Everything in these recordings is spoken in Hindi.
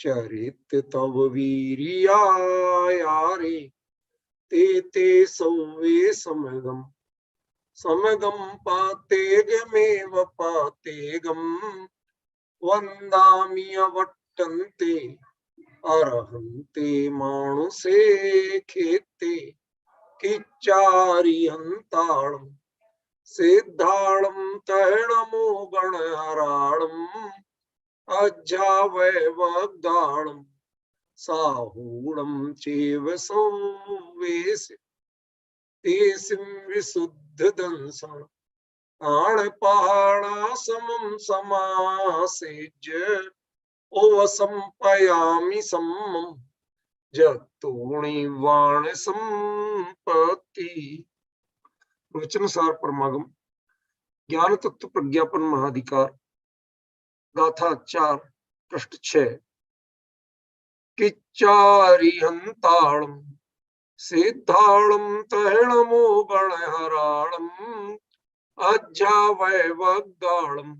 चरित तव वीरिया रे ते ते सौवे समगम समगम पातेगमेव पातेगम वंदामि अवट्टन्ते अर्हन्ते मानुषे खेते किच्चारिहन्ताळं सिद्धाळं तैणमो गणहराळं अज्जावैवग्दाळं साहूणं चैव संवेशि तेसिं विशुद्धदंसं आणपहाणासमं समासेज्य ओवसंपयामि सम्मं जतोणिवाण संपत्ति। वचन सार परमागम ज्ञान तत्व प्रज्ञापन महाधिकार गाथा 4 पृष्ठ 6। किच्चारिहन्ताळं सिद्धाळं तैणमो गणहराळं अज्जावैवग्दाळं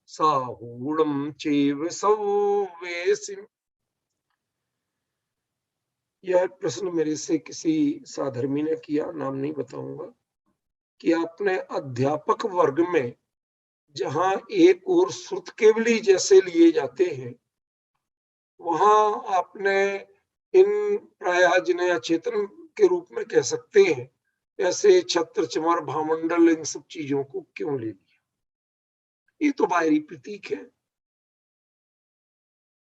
साहूणं चैव संवेशिं। यह प्रश्न मेरे से किसी साधर्मी ने किया, नाम नहीं बताऊंगा, कि आपने अध्यापक वर्ग में जहां एक और श्रुत केवली जैसे लिए जाते हैं, वहां आपने इन प्रायः जिन्हें अचेतन के रूप में कह सकते हैं, ऐसे छत्र चमर भामंडल इन सब चीजों को क्यों ले लिया? ये तो बाहरी प्रतीक है।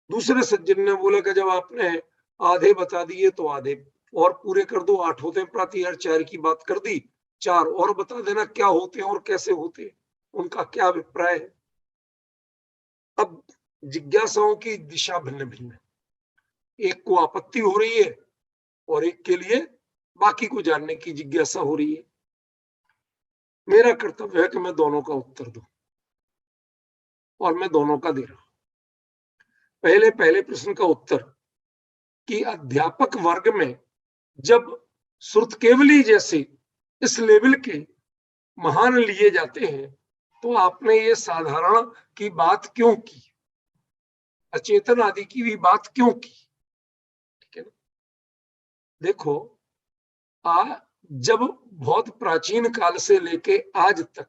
दूसरे सज्जन ने बोला कि जब आपने आधे बता दिए तो आधे और पूरे कर दो, 8 होते हैं प्रातिहार, 4 की बात कर दी, 4 और बता देना क्या होते हैं और कैसे होते हैं, उनका क्या अभिप्राय है। अब जिज्ञासाओं की दिशा भिन्न भिन्न है, एक को आपत्ति हो रही है और एक के लिए बाकी को जानने की जिज्ञासा हो रही है। मेरा कर्तव्य है कि मैं दोनों का उत्तर दूं और मैं दोनों का दे रहा हूं। पहले प्रश्न का उत्तर कि अध्यापक वर्ग में जब श्रुत केवली जैसे इस लेवल के महान लिए जाते हैं तो आपने ये साधारण की बात क्यों की, अचेतन आदि की भी बात क्यों की? ठीक है ना। देखो, जब बहुत प्राचीन काल से लेके आज तक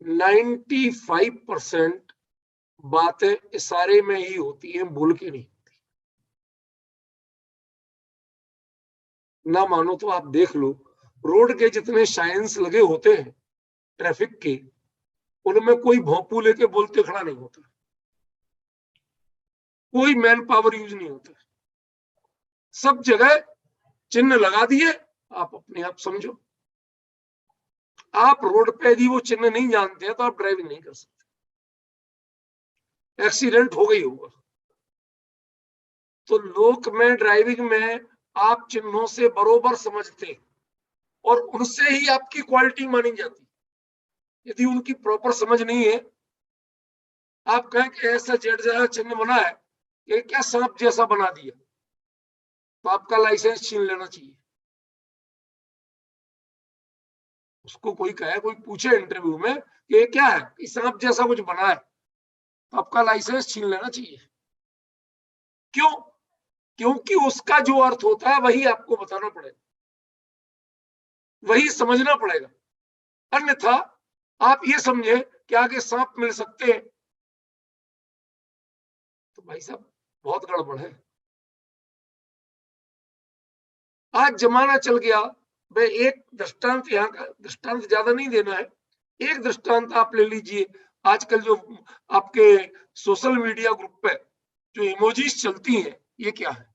95% बातें इशारे में ही होती हैं, बोल के नहीं होती। ना मानो तो आप देख लो, रोड के जितने साइंस लगे होते हैं ट्रैफिक के, उनमें कोई भोंपू लेके बोलते खड़ा नहीं होता, कोई मैन पावर यूज नहीं होता, सब जगह चिन्ह लगा दिए, आप अपने आप समझो। आप रोड पे यदि वो चिन्ह नहीं जानते हैं तो आप ड्राइविंग नहीं कर सकते, एक्सीडेंट हो गई होगा। तो लोक में ड्राइविंग में आप चिन्हों से बरोबर समझते और उनसे ही आपकी क्वालिटी मानी जाती। यदि उनकी प्रॉपर समझ नहीं है, आप कहें कि ऐसा जेड जैसा चिन्ह बना है, ये क्या सांप जैसा बना दिया, तो आपका लाइसेंस छीन लेना चाहिए। उसको कोई कहे, कोई पूछे इंटरव्यू में ये क्या है, इस सांप जैसा कुछ बना है, तो आपका लाइसेंस छीन लेना चाहिए। क्यों? क्योंकि उसका जो अर्थ होता है वही आपको बताना पड़ेगा, वही समझना पड़ेगा। अन्यथा आप ये समझे कि आगे सांप मिल सकते हैं, तो भाई साहब बहुत गड़बड़ है। आज जमाना चल गया। मैं एक दृष्टांत, यहाँ का दृष्टांत ज्यादा नहीं देना है, एक दृष्टांत आप ले लीजिए। आजकल जो आपके सोशल मीडिया ग्रुप पे जो इमोजीज चलती हैं, ये क्या है?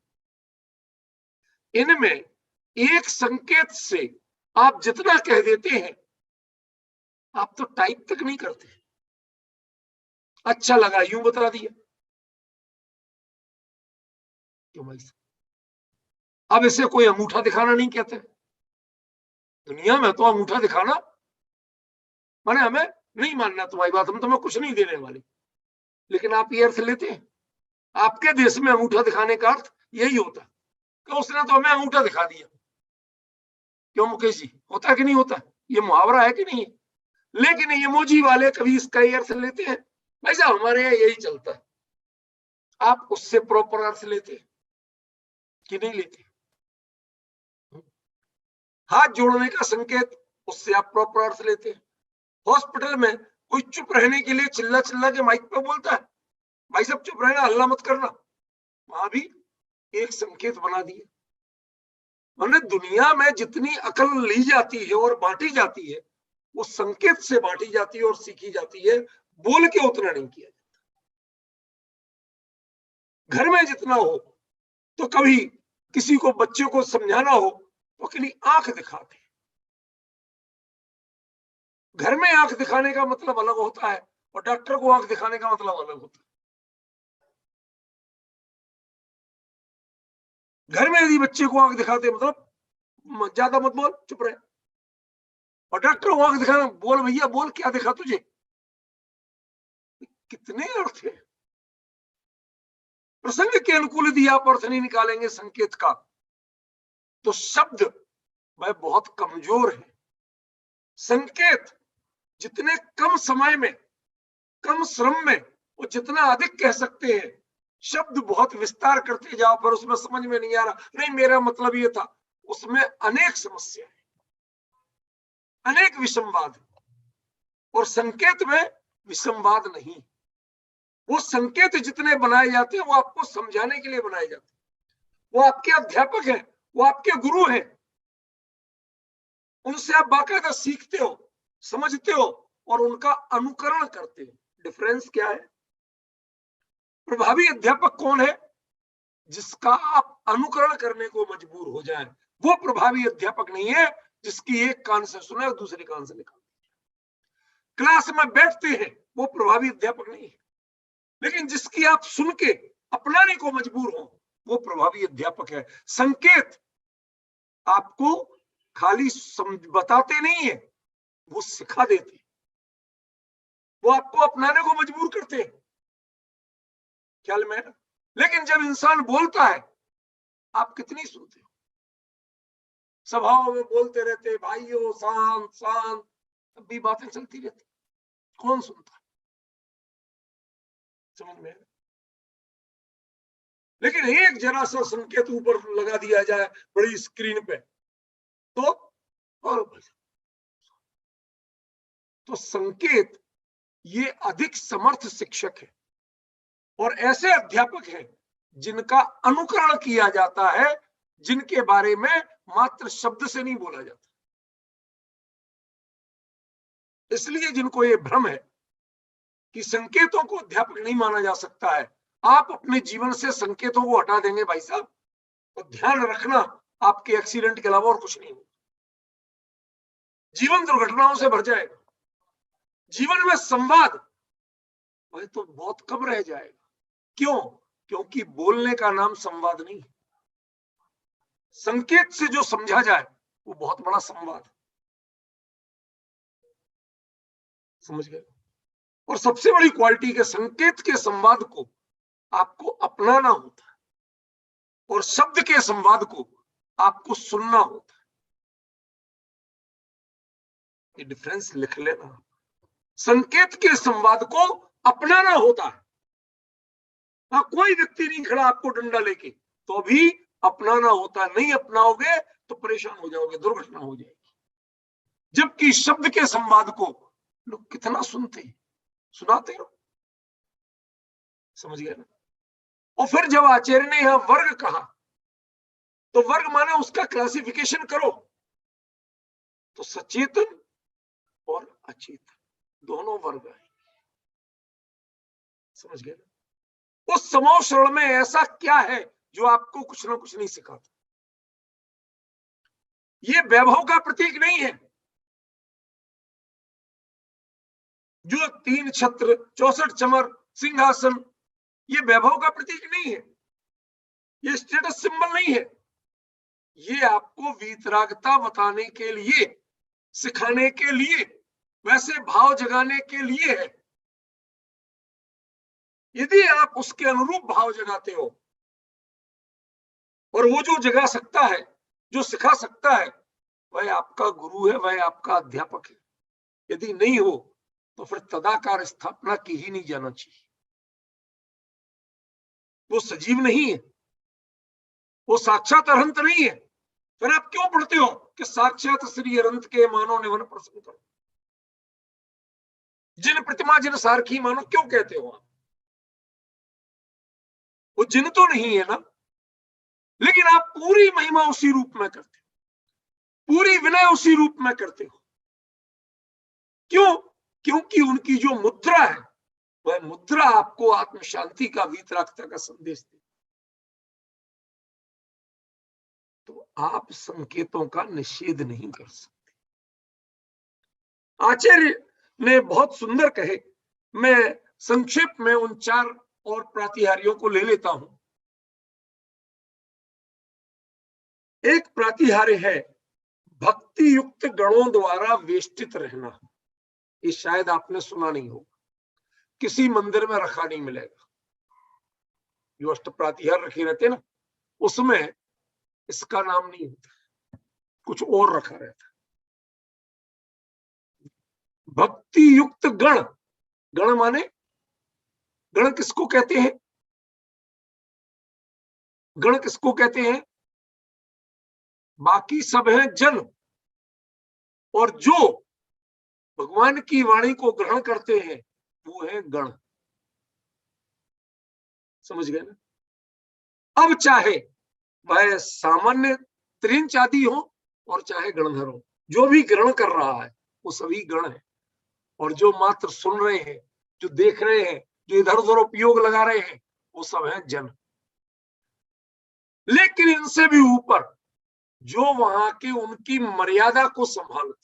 इनमें एक संकेत से आप जितना कह देते हैं, आप तो टाइप तक नहीं करते, अच्छा लगा यूं बता दिया। क्यों भाई साहब? अब इसे कोई अंगूठा दिखाना नहीं कहते। दुनिया में तो अंगूठा दिखाना माने हमें नहीं मानना तुम्हारी बात, हम तुम्हें कुछ नहीं देने वाले, लेकिन आप ये अर्थ लेते हैं। आपके देश में अंगूठा दिखाने का अर्थ यही होता कि उसने तो हमें अंगूठा दिखा दिया। क्यों मुकेश जी, होता कि नहीं होता? ये मुहावरा है कि नहीं है? लेकिन इमोजी वाले कभी इसका ही अर्थ लेते हैं? भाई साहब हमारे यहाँ यही चलता है, आप उससे प्रॉपर अर्थ लेते कि नहीं लेते? हाथ जोड़ने का संकेत, उससे आप प्रॉपर अर्थ लेते हैं। हॉस्पिटल में कोई चुप रहने के लिए चिल्ला चिल्ला के माइक पे बोलता है, भाई साहब चुप रहना, हल्ला मत करना, वहां भी एक संकेत बना दिए। मैंने दुनिया में जितनी अकल ली जाती है और बांटी जाती है, वो संकेत से बांटी जाती है और सीखी जाती है, बोल के उतना नहीं किया जाता। घर में जितना हो, तो कभी किसी को, बच्चे को समझाना हो तो अकेली आंख दिखाते। घर में आंख दिखाने का मतलब अलग होता है और डॉक्टर को आंख दिखाने का मतलब अलग होता है। घर में यदि बच्चे को आंख दिखाते मतलब ज्यादा मत बोल, चुप रहे, और डॉक्टर को आंख दिखाना, बोल भैया बोल, क्या दिखा तुझे? कितने अर्थ है। प्रसंग के अनुकूल यदि आप अर्थ नहीं निकालेंगे संकेत का, तो शब्द वह बहुत कमजोर है। संकेत जितने कम समय में, कम श्रम में, और जितना अधिक कह सकते हैं, शब्द बहुत विस्तार करते जाओ पर उसमें समझ में नहीं आ रहा, नहीं मेरा मतलब ये था, उसमें अनेक समस्या है, अनेक विषमवाद, और संकेत में विषमवाद नहीं। वो संकेत जितने बनाए जाते हैं वो आपको समझाने के लिए बनाए जाते हैं, वो आपके अध्यापक हैं, वो आपके गुरु हैं, उनसे आप बाकायदा सीखते हो, समझते हो और उनका अनुकरण करते हो। डिफरेंस क्या है? प्रभावी अध्यापक कौन है? जिसका आप अनुकरण करने को मजबूर हो जाए, वो प्रभावी अध्यापक नहीं है जिसकी एक कान से सुने और दूसरे कान से निकाल। क्लास में बैठते हैं, वो प्रभावी अध्यापक नहीं है, लेकिन जिसकी आप सुन के अपनाने को मजबूर हो, वो प्रभावी अध्यापक है। संकेत आपको खाली बताते नहीं है, वो सिखा देते, वो आपको अपनाने को मजबूर करते हैं, ख्याल में। लेकिन जब इंसान बोलता है, आप कितनी सुनते हो? सभाओं में बोलते रहते, भाइयों शांत शांत, तब भी बातें चलती रहती, कौन सुनता? समझ में? लेकिन एक जरा सा संकेत ऊपर लगा दिया जाए बड़ी स्क्रीन पे, तो और तो संकेत ये अधिक समर्थ शिक्षक है, और ऐसे अध्यापक हैं जिनका अनुकरण किया जाता है, जिनके बारे में मात्र शब्द से नहीं बोला जाता। इसलिए जिनको ये भ्रम है कि संकेतों को अध्यापक नहीं माना जा सकता है, आप अपने जीवन से संकेतों को हटा देंगे भाई साहब, तो ध्यान रखना आपके एक्सीडेंट के अलावा और कुछ नहीं होगा। जीवन दुर्घटनाओं से भर जाएगा, जीवन में संवाद वह तो बहुत कम रह जाएगा। क्यों? क्योंकि बोलने का नाम संवाद नहीं है। संकेत से जो समझा जाए वो बहुत बड़ा संवाद है, समझ गए? और सबसे बड़ी क्वालिटी के संकेत के संवाद को आपको अपनाना होता है, और शब्द के संवाद को आपको सुनना होता है। ये डिफरेंस लिख लेना। संकेत के संवाद को अपनाना होता है। हाँ, कोई व्यक्ति नहीं खड़ा आपको डंडा लेके, तो भी अपनाना होता है। नहीं अपनाओगे तो परेशान हो जाओगे, दुर्घटना हो जाएगी। जबकि शब्द के संवाद को लोग कितना सुनते हैं, सुनाते हो, समझ गए ना? और फिर जब आचार्य ने यहां वर्ग कहा, तो वर्ग माना उसका क्लासिफिकेशन करो, तो सचेतन और अचेतन दोनों वर्ग है, समझ गए ना? उस समूह शरण में ऐसा क्या है जो आपको कुछ ना कुछ नहीं सिखाता? ये वैभव का प्रतीक नहीं है। जो 3 छत्र, 64 चमर, सिंहासन, ये वैभव का प्रतीक नहीं है, ये स्टेटस सिंबल नहीं है। ये आपको वीतरागता बताने के लिए, सिखाने के लिए, वैसे भाव जगाने के लिए है। यदि आप उसके अनुरूप भाव जगाते हो, और वो जो जगा सकता है, जो सिखा सकता है, वह आपका गुरु है, वह आपका अध्यापक है। यदि नहीं हो तो फिर तदाकार स्थापना की ही नहीं जाना चाहिए। वो सजीव नहीं है, वो साक्षात अनंत नहीं है। फिर आप क्यों पढ़ते हो कि साक्षात श्री अनंत के मानो निवन प्रसन्न करो, जिन प्रतिमा जिन सारखी मानो क्यों कहते हो आप? वो जिन तो नहीं है ना, लेकिन आप पूरी महिमा उसी रूप में करते हो, पूरी विनय उसी रूप में करते हो। क्यों? क्योंकि उनकी जो मुद्रा है वह मुद्रा आपको आत्म शांति का, वीतरागता का संदेश दे। तो आप संकेतों का निषेध नहीं कर सकते। आचार्य ने बहुत सुंदर कहे, मैं संक्षेप में उन 4 और प्रातिहार्यों को ले लेता हूं। एक प्रातिहार्य है भक्ति युक्त गणों द्वारा वेष्टित रहना। ये शायद आपने सुना नहीं होगा, किसी मंदिर में रखा नहीं मिलेगा। जो अष्ट प्रातिहार रखे रहते ना, उसमें इसका नाम नहीं होता, कुछ और रखा रहता। भक्ति युक्त गण, गण माने, गण किसको कहते हैं? गण किसको कहते हैं? बाकी सब हैं जन, और जो भगवान की वाणी को ग्रहण करते हैं वो है गण। समझ गए ना? अब चाहे वह सामान्य त्रिंच आदि हो और चाहे गणधर हो, जो भी ग्रहण कर रहा है वो सभी गण है। और जो मात्र सुन रहे हैं, जो देख रहे हैं, जो इधर उधर उपयोग लगा रहे हैं, वो सब है जन। लेकिन इनसे भी ऊपर जो वहां के उनकी मर्यादा को संभालते,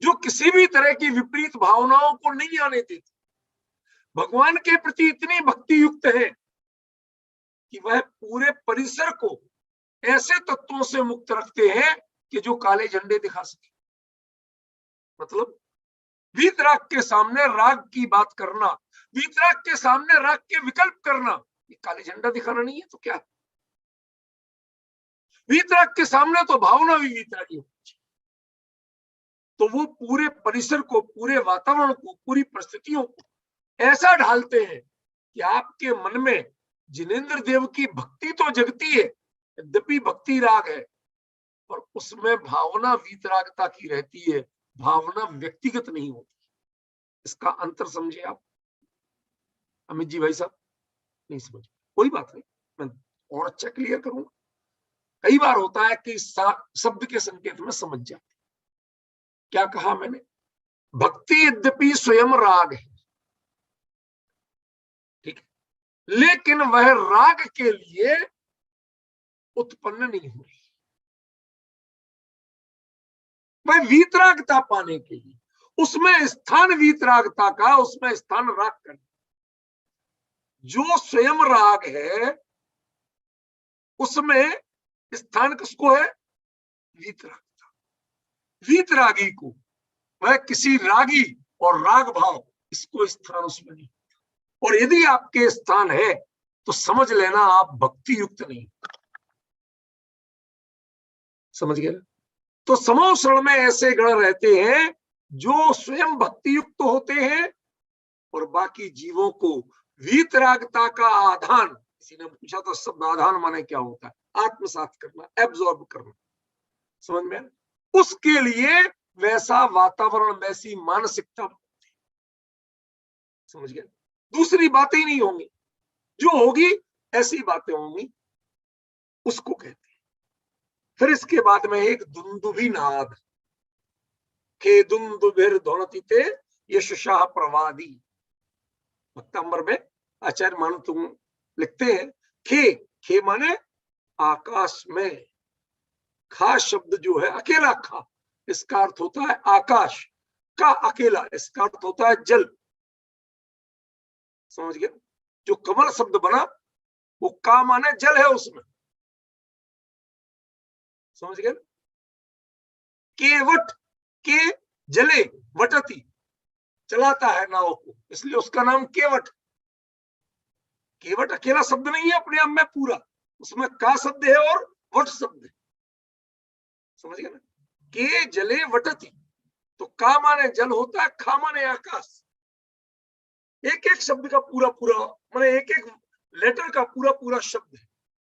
जो किसी भी तरह की विपरीत भावनाओं को नहीं आने देते, भगवान के प्रति इतनी भक्ति युक्त है कि वह पूरे परिसर को ऐसे तत्वों से मुक्त रखते हैं कि जो काले झंडे दिखा सके। मतलब वीतराग के सामने राग की बात करना, वीतराग के सामने राग के विकल्प करना, ये काले झंडा दिखाना नहीं है तो क्या? वीतराग के सामने तो भावना भी वीतरागी होनी चाहिए। तो वो पूरे परिसर को, पूरे वातावरण को, पूरी परिस्थितियों को ऐसा ढालते हैं कि आपके मन में जिनेंद्र देव की भक्ति तो जगती है, यद्यपि भक्ति राग है, और उसमें भावना वीतरागता की रहती है, भावना व्यक्तिगत नहीं होती। इसका अंतर समझे आप अमित जी भाई साहब? नहीं समझ, कोई बात नहीं, मैं और अच्छा क्लियर करूंगा। कई बार होता है कि शब्द के संकेत में समझ जाते। क्या कहा मैंने? भक्ति यद्यपि स्वयं राग है, ठीक है, लेकिन वह राग के लिए उत्पन्न नहीं हो रही। वह वीतरागता पाने के लिए, उसमें स्थान वीतरागता का, उसमें स्थान राग करना। जो स्वयं राग है उसमें स्थान किसको है? वीतरागता। वीतरागी को, वह किसी रागी और राग भाव, इसको स्थान उसमें नहीं। और यदि आपके स्थान है तो समझ लेना आप भक्ति युक्त नहीं। समझ गए? तो समोसरण में ऐसे गण रहते हैं जो स्वयं भक्ति युक्त होते हैं और बाकी जीवों को वीतरागता का आधान, किसी ने पूछा तो शब्द आधान माने क्या होता है? आत्मसात करना, एब्जॉर्ब करना। समझ में? उसके लिए वैसा वातावरण, वैसी मानसिकता, समझ गए? दूसरी बातें ही नहीं होंगी, जो होगी ऐसी बातें होंगी, उसको कहते हैं। फिर इसके बाद में एक दुंदुभी नाद, के दुंदुभिर ध्वनिते यशशाह प्रवादी। भक्तांबर में आचार्य मानो तुम लिखते हैं, खे माने आकाश में, खा शब्द जो है अकेला खा, इसका अर्थ होता है आकाश का अकेला, इसका अर्थ होता है जल। समझ गया? जो कमल शब्द बना वो का माने जल है उसमें। समझ गए? केवट, के जले, वटती, चलाता है नाव को, इसलिए उसका नाम केवट। केवट अकेला शब्द नहीं है अपने आप में पूरा, उसमें का शब्द है और वट शब्द है। समझ गए ना? के जले वटती, तो का माने जल होता है, खा माने आकाश। एक एक शब्द का पूरा पूरा, मैंने एक एक लेटर का पूरा पूरा शब्द है,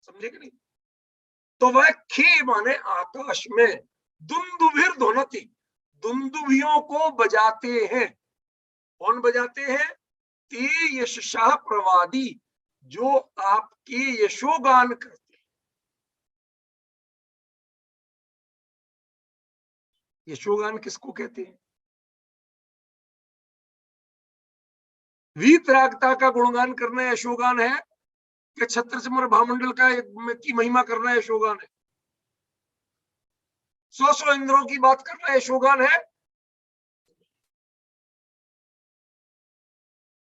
समझे कि नहीं? तो वह खे माने आकाश में, दुंदुभिर ध्वनति, दुंदुभियों को बजाते हैं। कौन बजाते हैं? ते यशशाह प्रवादी, जो आपके यशोगान करते हैं। यशोगान किसको कहते हैं? वीतरागता का गुणगान करना यशोगान है कि छत्रचमर भामंडल का की महिमा करना यशोगान है? सौ इंद्रों की बात करना यशोगान है?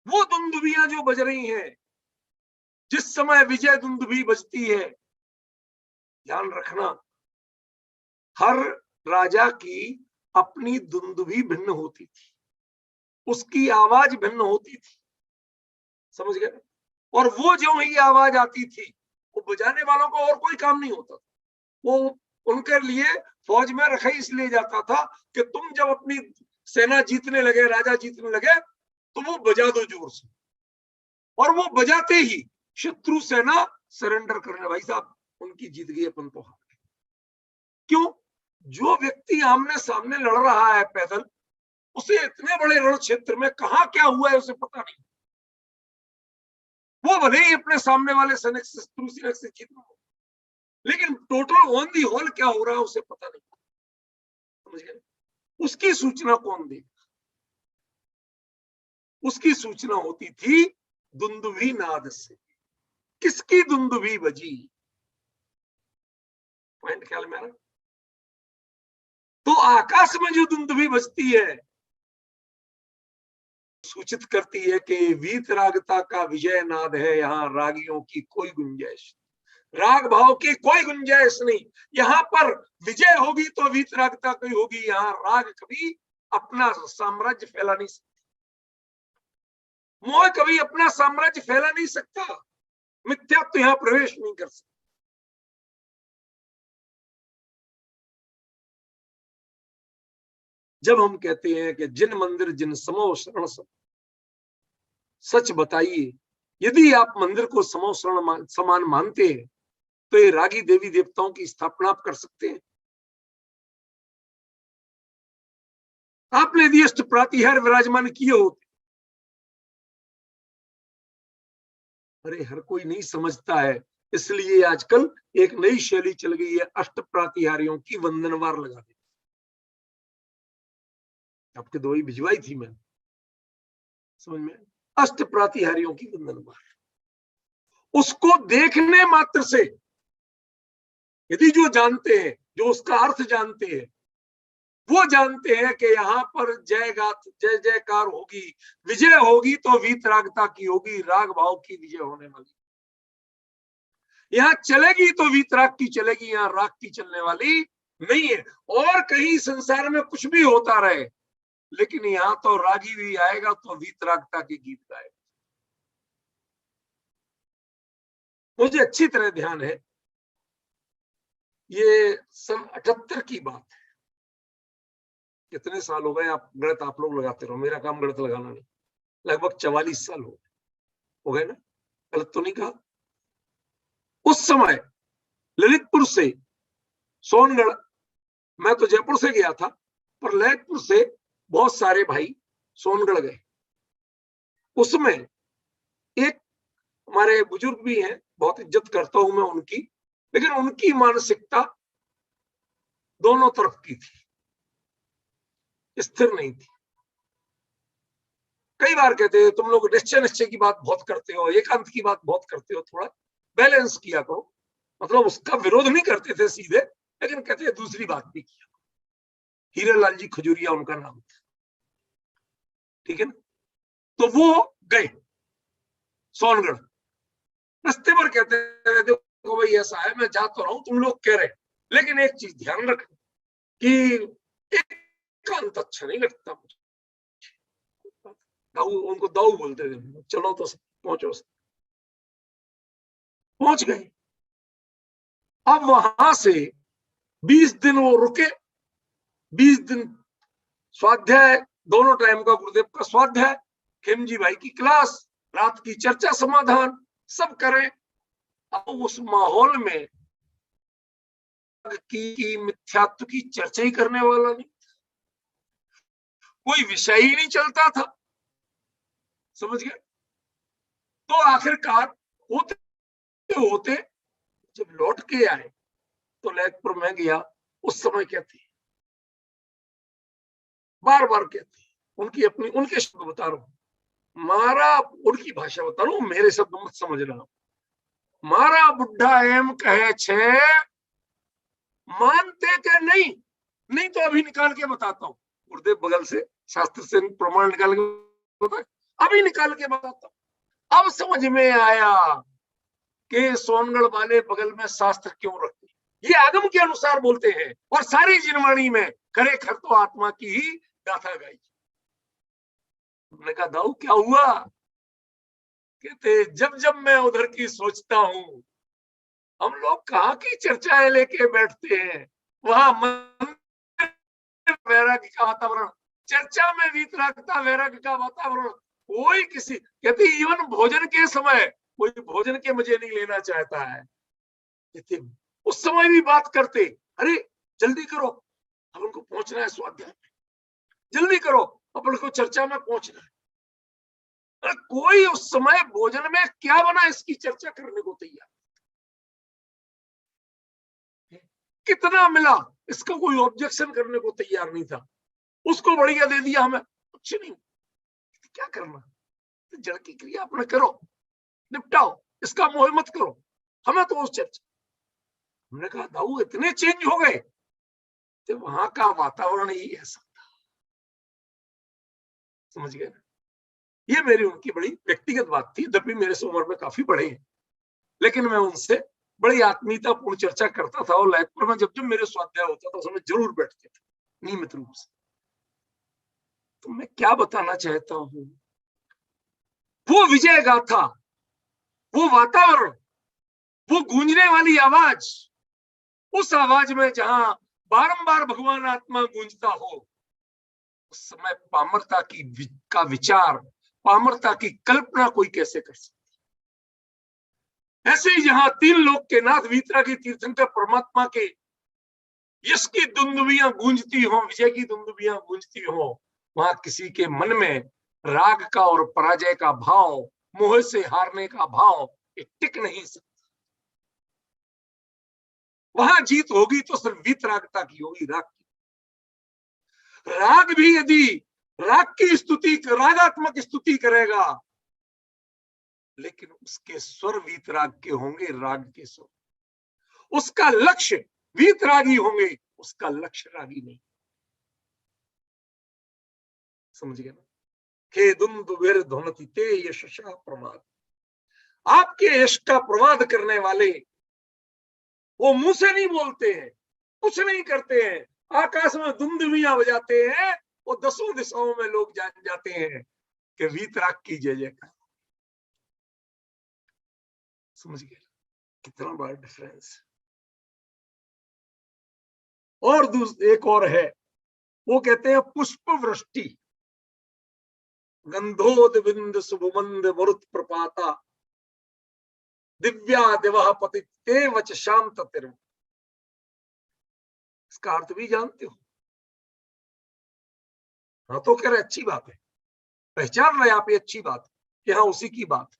वो दुंदुभियां जो बज रही हैं, जिस समय विजय दुंदुभी बजती है, ध्यान रखना, हर राजा की अपनी दुंदुभी भिन्न होती थी, उसकी आवाज भिन्न होती थी, समझ गए? और वो जो ही आवाज आती थी, वो बजाने वालों को और कोई काम नहीं होता, वो उनके लिए फौज में रखा इसलिए जाता था कि तुम जब अपनी सेना जीतने लगे, राजा जीतने लगे, तो वो बजा दो जोर से, और वो बजाते ही शत्रु सेना सरेंडर करने, भाई साहब उनकी जीत गई, अपन तो हार गए। क्यों? जो व्यक्ति आमने सामने लड़ रहा है पैदल, उसे इतने बड़े रण क्षेत्र में कहां क्या हुआ है उसे पता नहीं। वो भले ही अपने सामने वाले सैनिक शत्रु सैनिक से जीतना हो, लेकिन टोटल ऑन दी होल क्या हो रहा है उसे पता नहीं, समझ गए? उसकी सूचना कौन देगा? उसकी सूचना होती थी दुंदुभी नाद से। किसकी दुंदुभी बजी? पॉइंट ख्याल में आ रहा? तो आकाश में जो दुंदुभी बजती है, सूचित करती है कि वीतरागता का विजय नाद है, यहाँ रागियों की कोई गुंजाइश, राग भाव की कोई गुंजाइश नहीं। यहाँ पर विजय होगी तो वीतरागता की होगी, यहाँ राग कभी अपना साम्राज्य फैला नहीं सकता, मोह कभी अपना साम्राज्य फैला नहीं सकता, मिथ्यात्व यहाँ प्रवेश नहीं कर सकता। जब हम कहते हैं कि जिन मंदिर जिन समो शरण सब, सच बताइए, यदि आप मंदिर को समो शरण समान मानते हैं, तो ये रागी देवी देवताओं की स्थापना आप कर सकते हैं? आपने यदि अष्ट प्रातिहार विराजमान किए होते, अरे हर कोई नहीं समझता है, इसलिए आजकल एक नई शैली चल गई है, अष्ट प्रातिहारियों की वंदनवार लगा दी। आपके दो ही भिजवाई थी मैंने, समझ में? अष्ट प्रातिहारियों की वंदनवार, उसको देखने मात्र से, यदि जो जानते हैं, जो उसका अर्थ जानते हैं, वो जानते हैं कि यहाँ पर जय गात जय जयकार होगी, विजय होगी तो वीतरागता की होगी, राग भाव की विजय होने वाली। यहाँ चलेगी तो वीतराग की चलेगी, यहाँ राग की चलने वाली नहीं है। और कहीं संसार में कुछ भी होता रहे, लेकिन यहाँ तो रागी भी आएगा तो वीतरागता के गीत गाएगा। मुझे अच्छी तरह ध्यान है, ये सन 78 की बात है। कितने साल हो गए? आप गणित आप लोग लगाते रहो, मेरा काम गणित लगाना नहीं। लगभग 44 साल हो गए ना? गलत तो नहीं कहा? उस समय ललितपुर से सोनगढ़, मैं तो जयपुर से गया था, पर ललितपुर से बहुत सारे भाई सोनगढ़ गए। उसमें एक हमारे बुजुर्ग भी हैं, बहुत इज्जत करता हूं मैं उनकी, लेकिन उनकी मानसिकता दोनों तरफ की थी, स्थिर नहीं थी। कई बार कहते हैं तुम लोग निश्चय निश्चय की बात बहुत करते हो, एकांत की बात बहुत करते हो, थोड़ा बैलेंस किया करो। मतलब उसका विरोध नहीं करते थे सीधे, लेकिन कहते हैं दूसरी बात भी किया। हीरालाल जी खजूरिया उनका नाम था, ठीक है ना? तो वो गए सोनगढ़, रास्ते पर कहते हैं देखो भाई ऐसा है, मैं जा तो रहा हूं, तुम लोग कह रहे, लेकिन एक चीज ध्यान रखना कि एकांत अच्छा नहीं लगता मुझे। दाऊ, उनको दाऊ बोलते थे। चलो तो पहुंचो, पहुंच गए। अब वहां से 20 दिन वो रुके, 20 दिन स्वाध्याय, दोनों टाइम का गुरुदेव का स्वाध्याय, खेमजी भाई की क्लास, रात की चर्चा समाधान सब करें। अब उस माहौल में की मिथ्यात्व की चर्चा ही करने वाला नहीं, कोई विषय ही नहीं चलता था, समझ गए। तो आखिरकार होते होते जब लौट के आए तो ललितपुर में गया, उस समय कहते, बार बार कहते, उनकी अपनी उनके शब्द बता रहा हूं, मारा, उनकी भाषा बता रहा हूं, मेरे शब्द मत समझ रहा हूं। मारा बुढ़ा एम कहे छे, मानते के नहीं, नहीं तो अभी निकाल के बताता हूं। गुरुदेव बगल से शास्त्र से प्रमाण निकाल के बता, अभी निकाल के बताता हूं। अब समझ में आया कि सोनगढ़ वाले बगल में शास्त्र क्यों रखते, ये आगम के अनुसार बोलते हैं, और सारी जिनवाणी में करे खर तो आत्मा की ही गाथा गाई। हमने कहा दाऊ क्या हुआ? कहते जब जब मैं उधर की सोचता हूं, हम लोग कहाँ की चर्चाएं लेके बैठते हैं, वहां वैराग्य का वातावरण, चर्चा में वीतरागता वैराग्य का वातावरण, कोई किसी, कहते इवन भोजन के समय कोई भोजन के मजे नहीं लेना चाहता है। कहते उस समय भी बात करते, अरे जल्दी करो, अब उनको पहुंचना है स्वाध्याय में, जल्दी करो, अपन को चर्चा में पहुंचना है। कोई उस समय भोजन में क्या बना इसकी चर्चा करने को तैयार, कितना मिला इसका कोई ऑब्जेक्शन करने को तैयार नहीं था। उसको बढ़िया दे दिया, हमें कुछ नहीं, क्या करना, तो जड़ की क्रिया अपने करो, निपटाओ, इसका मोह मत करो, हमें तो उस चर्चा। हमने कहा दाऊ इतने चेंज हो गए, तो वहां का वातावरण ही ऐसा था, समझ गए ना। ये मेरी उनकी बड़ी व्यक्तिगत बात थी, जब भी मेरे से उम्र में काफी बड़े हैं, लेकिन मैं उनसे बड़ी आत्मीयतापूर्ण चर्चा करता था, और ललितपुर में जब जब मेरे स्वाध्याय होता था उसमें जरूर बैठते थे नियमित रूप से। तो मैं क्या बताना चाहता हूं, वो विजय गाथा, वो वातावरण, वो गूंजने वाली आवाज, उस आवाज में जहां बारंबार भगवान आत्मा गूंजता हो, उस समय पामरता का विचार, पामरता की कल्पना कोई कैसे कर सकता। ऐसे ही जहां तीन लोक के नाथ वीतरागी तीर्थंकर परमात्मा के यश की दुंदुबियां गूंजती हो, विजय की दुंदुबियां गूंजती हो, वहां किसी के मन में राग का और पराजय का भाव, मोह से हारने का भाव टिक नहीं सकता। वहां जीत होगी तो सिर्फ वीतरागता की होगी, राग की। राग भी यदि राग की स्तुति, रागात्मक स्तुति करेगा, लेकिन उसके स्वर वीतराग के होंगे, राग के स्वर, उसका लक्ष्य वीतरागी होंगे, उसका लक्ष्य रागी नहीं, समझ गए ना। खेदुंदुभिर ध्वनति ते यशसा प्रमाद, आपके यश का प्रमाद करने वाले, वो मुंह से नहीं बोलते हैं, कुछ नहीं करते हैं, आकाश में दुमदुमियां बजाते हैं, वो दसों दिशाओं में लोग जान जाते हैं कि वीतराग की जय जयकार। समझ गए कितना बड़ा डिफरेंस। और एक और है, वो कहते हैं पुष्प वृष्टि, गंधोदबिंद शुभमंद मरुत प्रपाता, दिव्या दिवह पति ते वच श्याम ततिर। इसका अर्थ भी जानते हो? हाँ तो कह रहे अच्छी बात है, पहचान रहे आप, ये अच्छी बात है, यहाँ उसी की बात।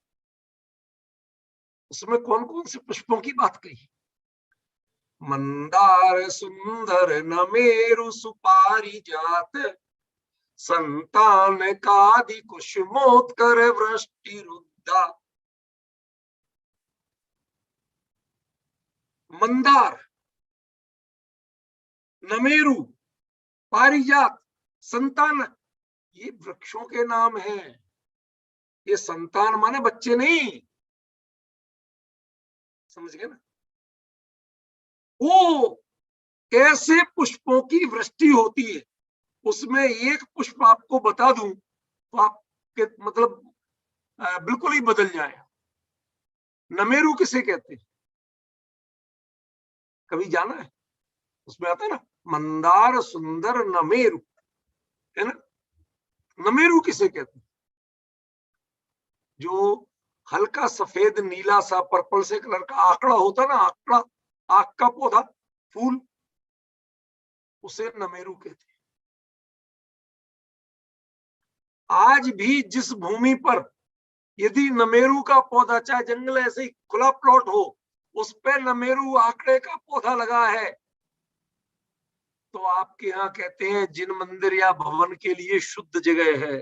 उसमें कौन कौन से पुष्पों की बात कही? मंदार सुंदर नमेरु सुपारी जात, संतान कादि कुसुमोत्कर वृष्टि रुद्धा। मंदार, नमेरु, पारिजात, संतान, ये वृक्षों के नाम हैं। ये संतान माने बच्चे नहीं, समझ गए ना। वो कैसे पुष्पों की वृष्टि होती है, उसमें एक पुष्प आपको बता दूं तो आपके मतलब बिल्कुल ही बदल जाए। नमेरु किसे कहते हैं, कभी जाना है? उसमें आता है ना, मंदार सुंदर नमेरु, है ना। नमेरु किसे कहते हैं? जो हल्का सफेद नीला सा पर्पल से कलर का आंकड़ा होता ना, आंकड़ा, आंख का पौधा, फूल, उसे नमेरू कहते हैं। आज भी जिस भूमि पर यदि नमेरू का पौधा, चाहे जंगल ऐसे ही खुला प्लॉट हो, उस पे नमेरू आंकड़े का पौधा लगा है, तो आपके यहाँ कहते हैं जिन मंदिर या भवन के लिए शुद्ध जगह है।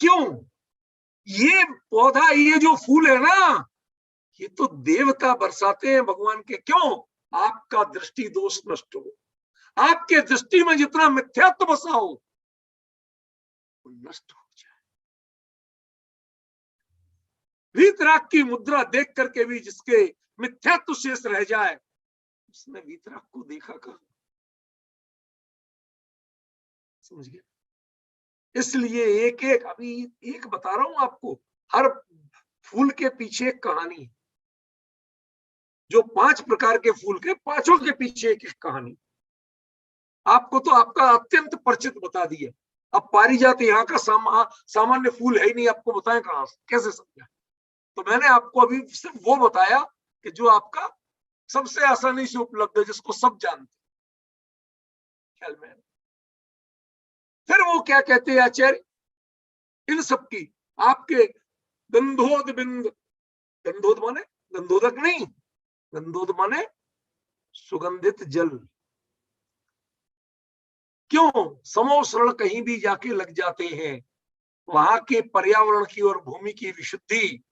क्यों? ये पौधा, ये जो फूल है ना, ये तो देवता बरसाते हैं भगवान के। क्यों? आपका दृष्टि दोष नष्ट हो, आपके दृष्टि में जितना मिथ्यात्व बसा हो वो नष्ट हो जाए। वीतराग की मुद्रा देख करके भी जिसके मिथ्यात्व शेष रह जाए, उसने वीतराग को देखा कहां? समझ गया? इसलिए एक एक, अभी एक बता रहा हूं आपको, हर फूल के पीछे एक कहानी है। जो 5 प्रकार के फूल के, पांचों के पीछे एक एक कहानी। आपको तो आपका अत्यंत परिचित बता दिया। अब पारिजात यहाँ का सामान्य फूल है ही नहीं, आपको बताएं कहां से, कैसे समझा? तो मैंने आपको अभी सिर्फ वो बताया कि जो आपका सबसे आसानी से उपलब्ध है, जिसको सब जानते ख्याल में। फिर वो क्या कहते हैं आचार्य, इन सब की आपके गंधोद बिंद, गंधोद माने गंधोदक नहीं, गंधोद माने सुगंधित जल। क्यों? समोसरण कहीं भी जाके लग जाते हैं, वहां के पर्यावरण की और भूमि की विशुद्धि,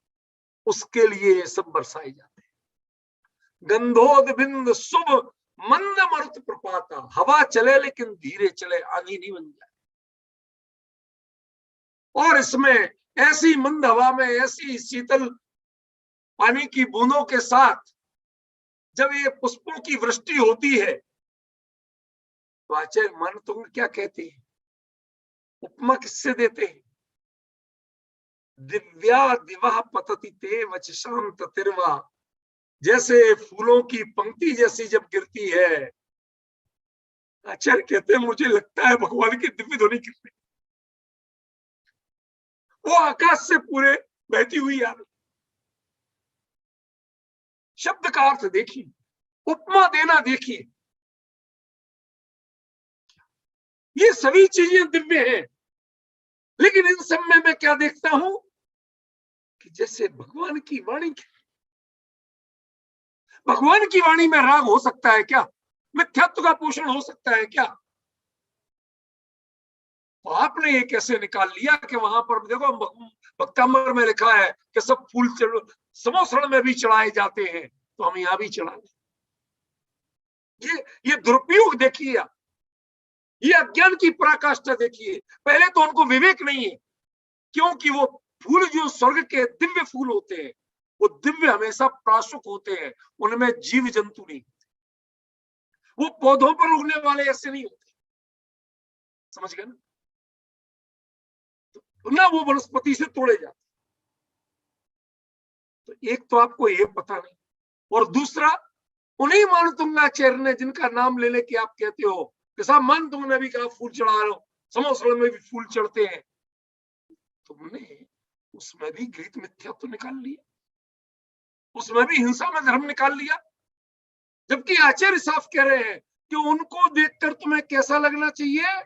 उसके लिए सब बरसाए जाते हैं। गंधोद बिंद शुभ मंद मरुत प्रपाता, हवा चले लेकिन धीरे चले, आंधी नहीं बन जाए। और इसमें ऐसी मंद हवा में ऐसी शीतल पानी की बूंदों के साथ जब ये पुष्पों की वृष्टि होती है, तो आचार्य मन तुम क्या कहते हैं, उपमा किससे देते हैं? दिव्या दिवा पतति ते वचसाम ततिर्वा, जैसे फूलों की पंक्ति जैसी जब गिरती है, आचार्य कहते हैं मुझे लगता है भगवान की दिव्य ध्वनि गिर रही, वो आकाश से पूरे बहती हुई आ रही। शब्द का अर्थ देखिए, उपमा देना देखिए, ये सभी चीजें दिव्य हैं। लेकिन इन सब में मैं क्या देखता हूं कि जैसे भगवान की वाणी, भगवान की वाणी में राग हो सकता है क्या? मिथ्यात्व का पोषण हो सकता है क्या? तो आपने ये कैसे निकाल लिया कि वहां पर देखो भक्तामर में लिखा है कि सब फूल समोसरण में भी चढ़ाए जाते हैं, तो हम यहां भी चढ़ा दें। ये दुरुपयोग देखिए, ये अज्ञान की पराकाष्ठा देखिए। पहले तो उनको विवेक नहीं है, क्योंकि वो फूल जो स्वर्ग के दिव्य फूल होते हैं, वो दिव्य हमेशा प्राशुक होते हैं, उनमें जीव जंतु नहीं होते, वो पौधों पर उगने वाले ऐसे नहीं होते। समझ गए ना? तो ना वो वनस्पति से तोड़े जाते। तो एक तो आपको ये पता नहीं, और दूसरा उन्हीं मानतुंगाचार्य ने जिनका नाम ले लेके आप कहते हो कि साहब मानतुंग ने भी कहा फूल चढ़ा रहे हो, समोसरण में भी फूल चढ़ते हैं, तुमने उसमें भी गीत मिथ्या तो निकाल लिया, उसमें भी हिंसा में धर्म निकाल लिया। जबकि आचार्य साफ कह रहे हैं कि उनको देखकर तुम्हें कैसा लगना चाहिए,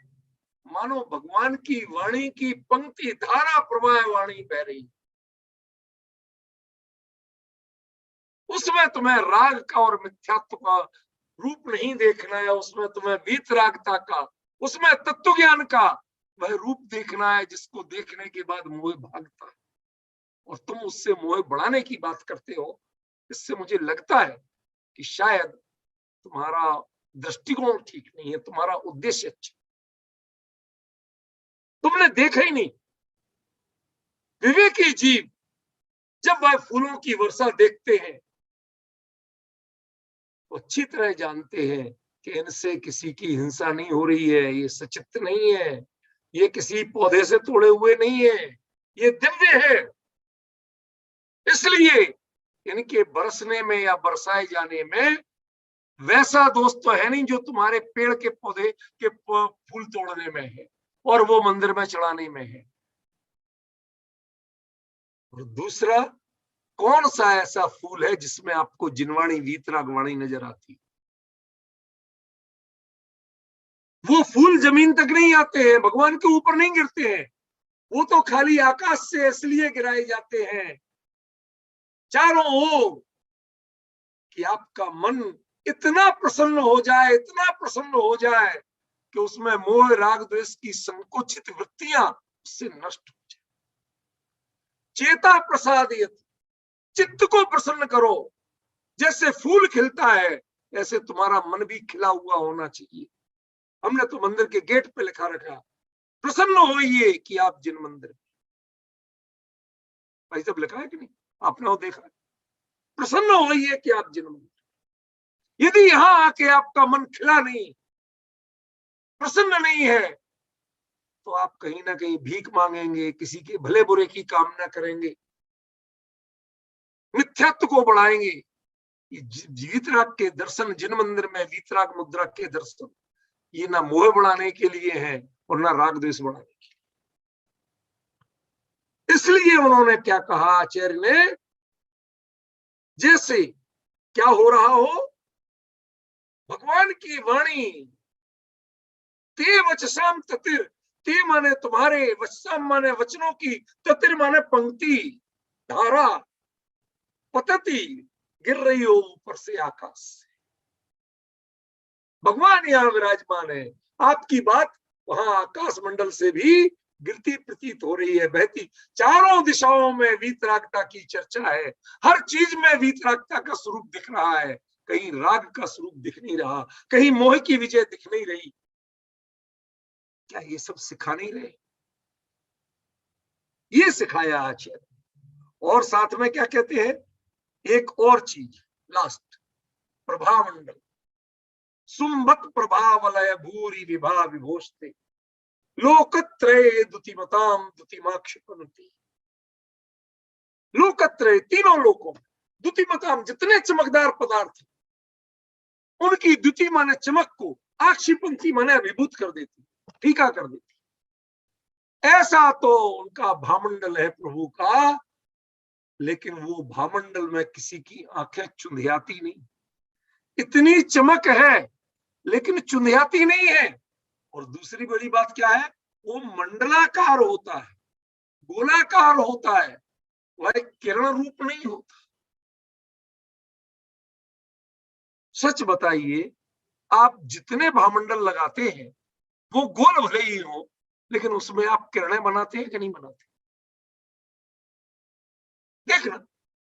मानो भगवान की वाणी की पंक्ति धारा प्रवाह वाणी बह रही, उसमें तुम्हें राग का और मिथ्यात्व का रूप नहीं देखना है, उसमें तुम्हें वीतरागता का, उसमें तत्व ज्ञान का वह रूप देखना है, जिसको देखने के बाद मोह भागता है। और तुम उससे मोह बढ़ाने की बात करते हो। इससे मुझे लगता है कि शायद तुम्हारा दृष्टिकोण ठीक नहीं है, तुम्हारा उद्देश्य अच्छा, तुमने देखा ही नहीं। विवेकी जीव जब वह फूलों की वर्षा देखते हैं तो अच्छी तरह जानते हैं कि इनसे किसी की हिंसा नहीं हो रही है, ये सचित्र नहीं है, ये किसी पौधे से तोड़े हुए नहीं है, ये दिव्य है। इसलिए इनके बरसने में या बरसाए जाने में वैसा दोष तो है नहीं जो तुम्हारे पेड़ के पौधे के फूल तोड़ने में है। और वो मंदिर में चढ़ाने में है। और दूसरा, कौन सा ऐसा फूल है जिसमें आपको जिनवाणी वीतरागवाणी नजर आती? वो फूल जमीन तक नहीं आते हैं, भगवान के ऊपर नहीं गिरते हैं, वो तो खाली आकाश से इसलिए गिराए जाते हैं चारों ओर कि आपका मन इतना प्रसन्न हो जाए, इतना प्रसन्न हो जाए कि उसमें मोह राग द्वेष की संकुचित वृत्तियां उससे नष्ट हो जाए। चेता प्रसादयत, चित्त को प्रसन्न करो। जैसे फूल खिलता है ऐसे तुम्हारा मन भी खिला हुआ होना चाहिए। हमने तो मंदिर के गेट पे लिखा रखा, प्रसन्न होइए कि आप जिन मंदिर, भाई साहब लिखा है कि नहीं, आपने वो देखा है? प्रसन्न होइए कि आप जिन मंदिर। यदि यहां आके आपका मन खिला नहीं, प्रसन्न नहीं है, तो आप कहीं ना कहीं भीख मांगेंगे, किसी के भले बुरे की कामना करेंगे, मिथ्यात्व को बढ़ाएंगे। वीतराग के दर्शन, जिन मंदिर में वीतराग मुद्रा के दर्शन, ये ना मोह बढ़ाने के लिए है और ना राग द्वेष बढ़ाने के लिए। इसलिए उन्होंने क्या कहा आचार्य ने, जैसे क्या हो रहा हो, भगवान की वाणी, ते वचसाम ततिर, ते माने तुम्हारे, वचसाम माने वचनों की, ततिर माने पंक्ति, धारा, पतती, गिर रही हो ऊपर से आकाश से। भगवान यहां विराजमान है, आपकी बात वहां आकाश मंडल से भी गिरती प्रतीत हो रही है, बहती। चारों दिशाओं में वीतरागता की चर्चा है, हर चीज में वीतरागता का स्वरूप दिख रहा है, कहीं राग का स्वरूप दिख नहीं रहा, कहीं मोह की विजय दिख नहीं रही। क्या ये सब सिखा नहीं रहे? ये सिखाया आचार्य। और साथ में क्या कहते हैं, एक और चीज लास्ट, प्रभामंडल, सुमबत प्रभावलय भूरि विभा विभोस्ते, लोकत्रय दुतिमताम दुतिमाक्षिपन्ति। लोकत्रय, तीनों लोकों में, दुतिमताम, जितने चमकदार पदार्थ, उनकी द्युति माने चमक को, आक्षिपंथी माने विभूत कर देती, फीका कर देती। ऐसा तो उनका भामंडल है प्रभु का, लेकिन वो भामंडल में किसी की आंखें चुंधियाती नहीं। इतनी चमक है लेकिन चुंधियाती नहीं है। और दूसरी बड़ी बात क्या है, वो मंडलाकार होता है, गोलाकार होता है, वह किरण रूप नहीं होता। सच बताइए, आप जितने भामंडल लगाते हैं वो गोल भले ही हो, लेकिन उसमें आप किरणें बनाते हैं कि नहीं बनाते? देखना,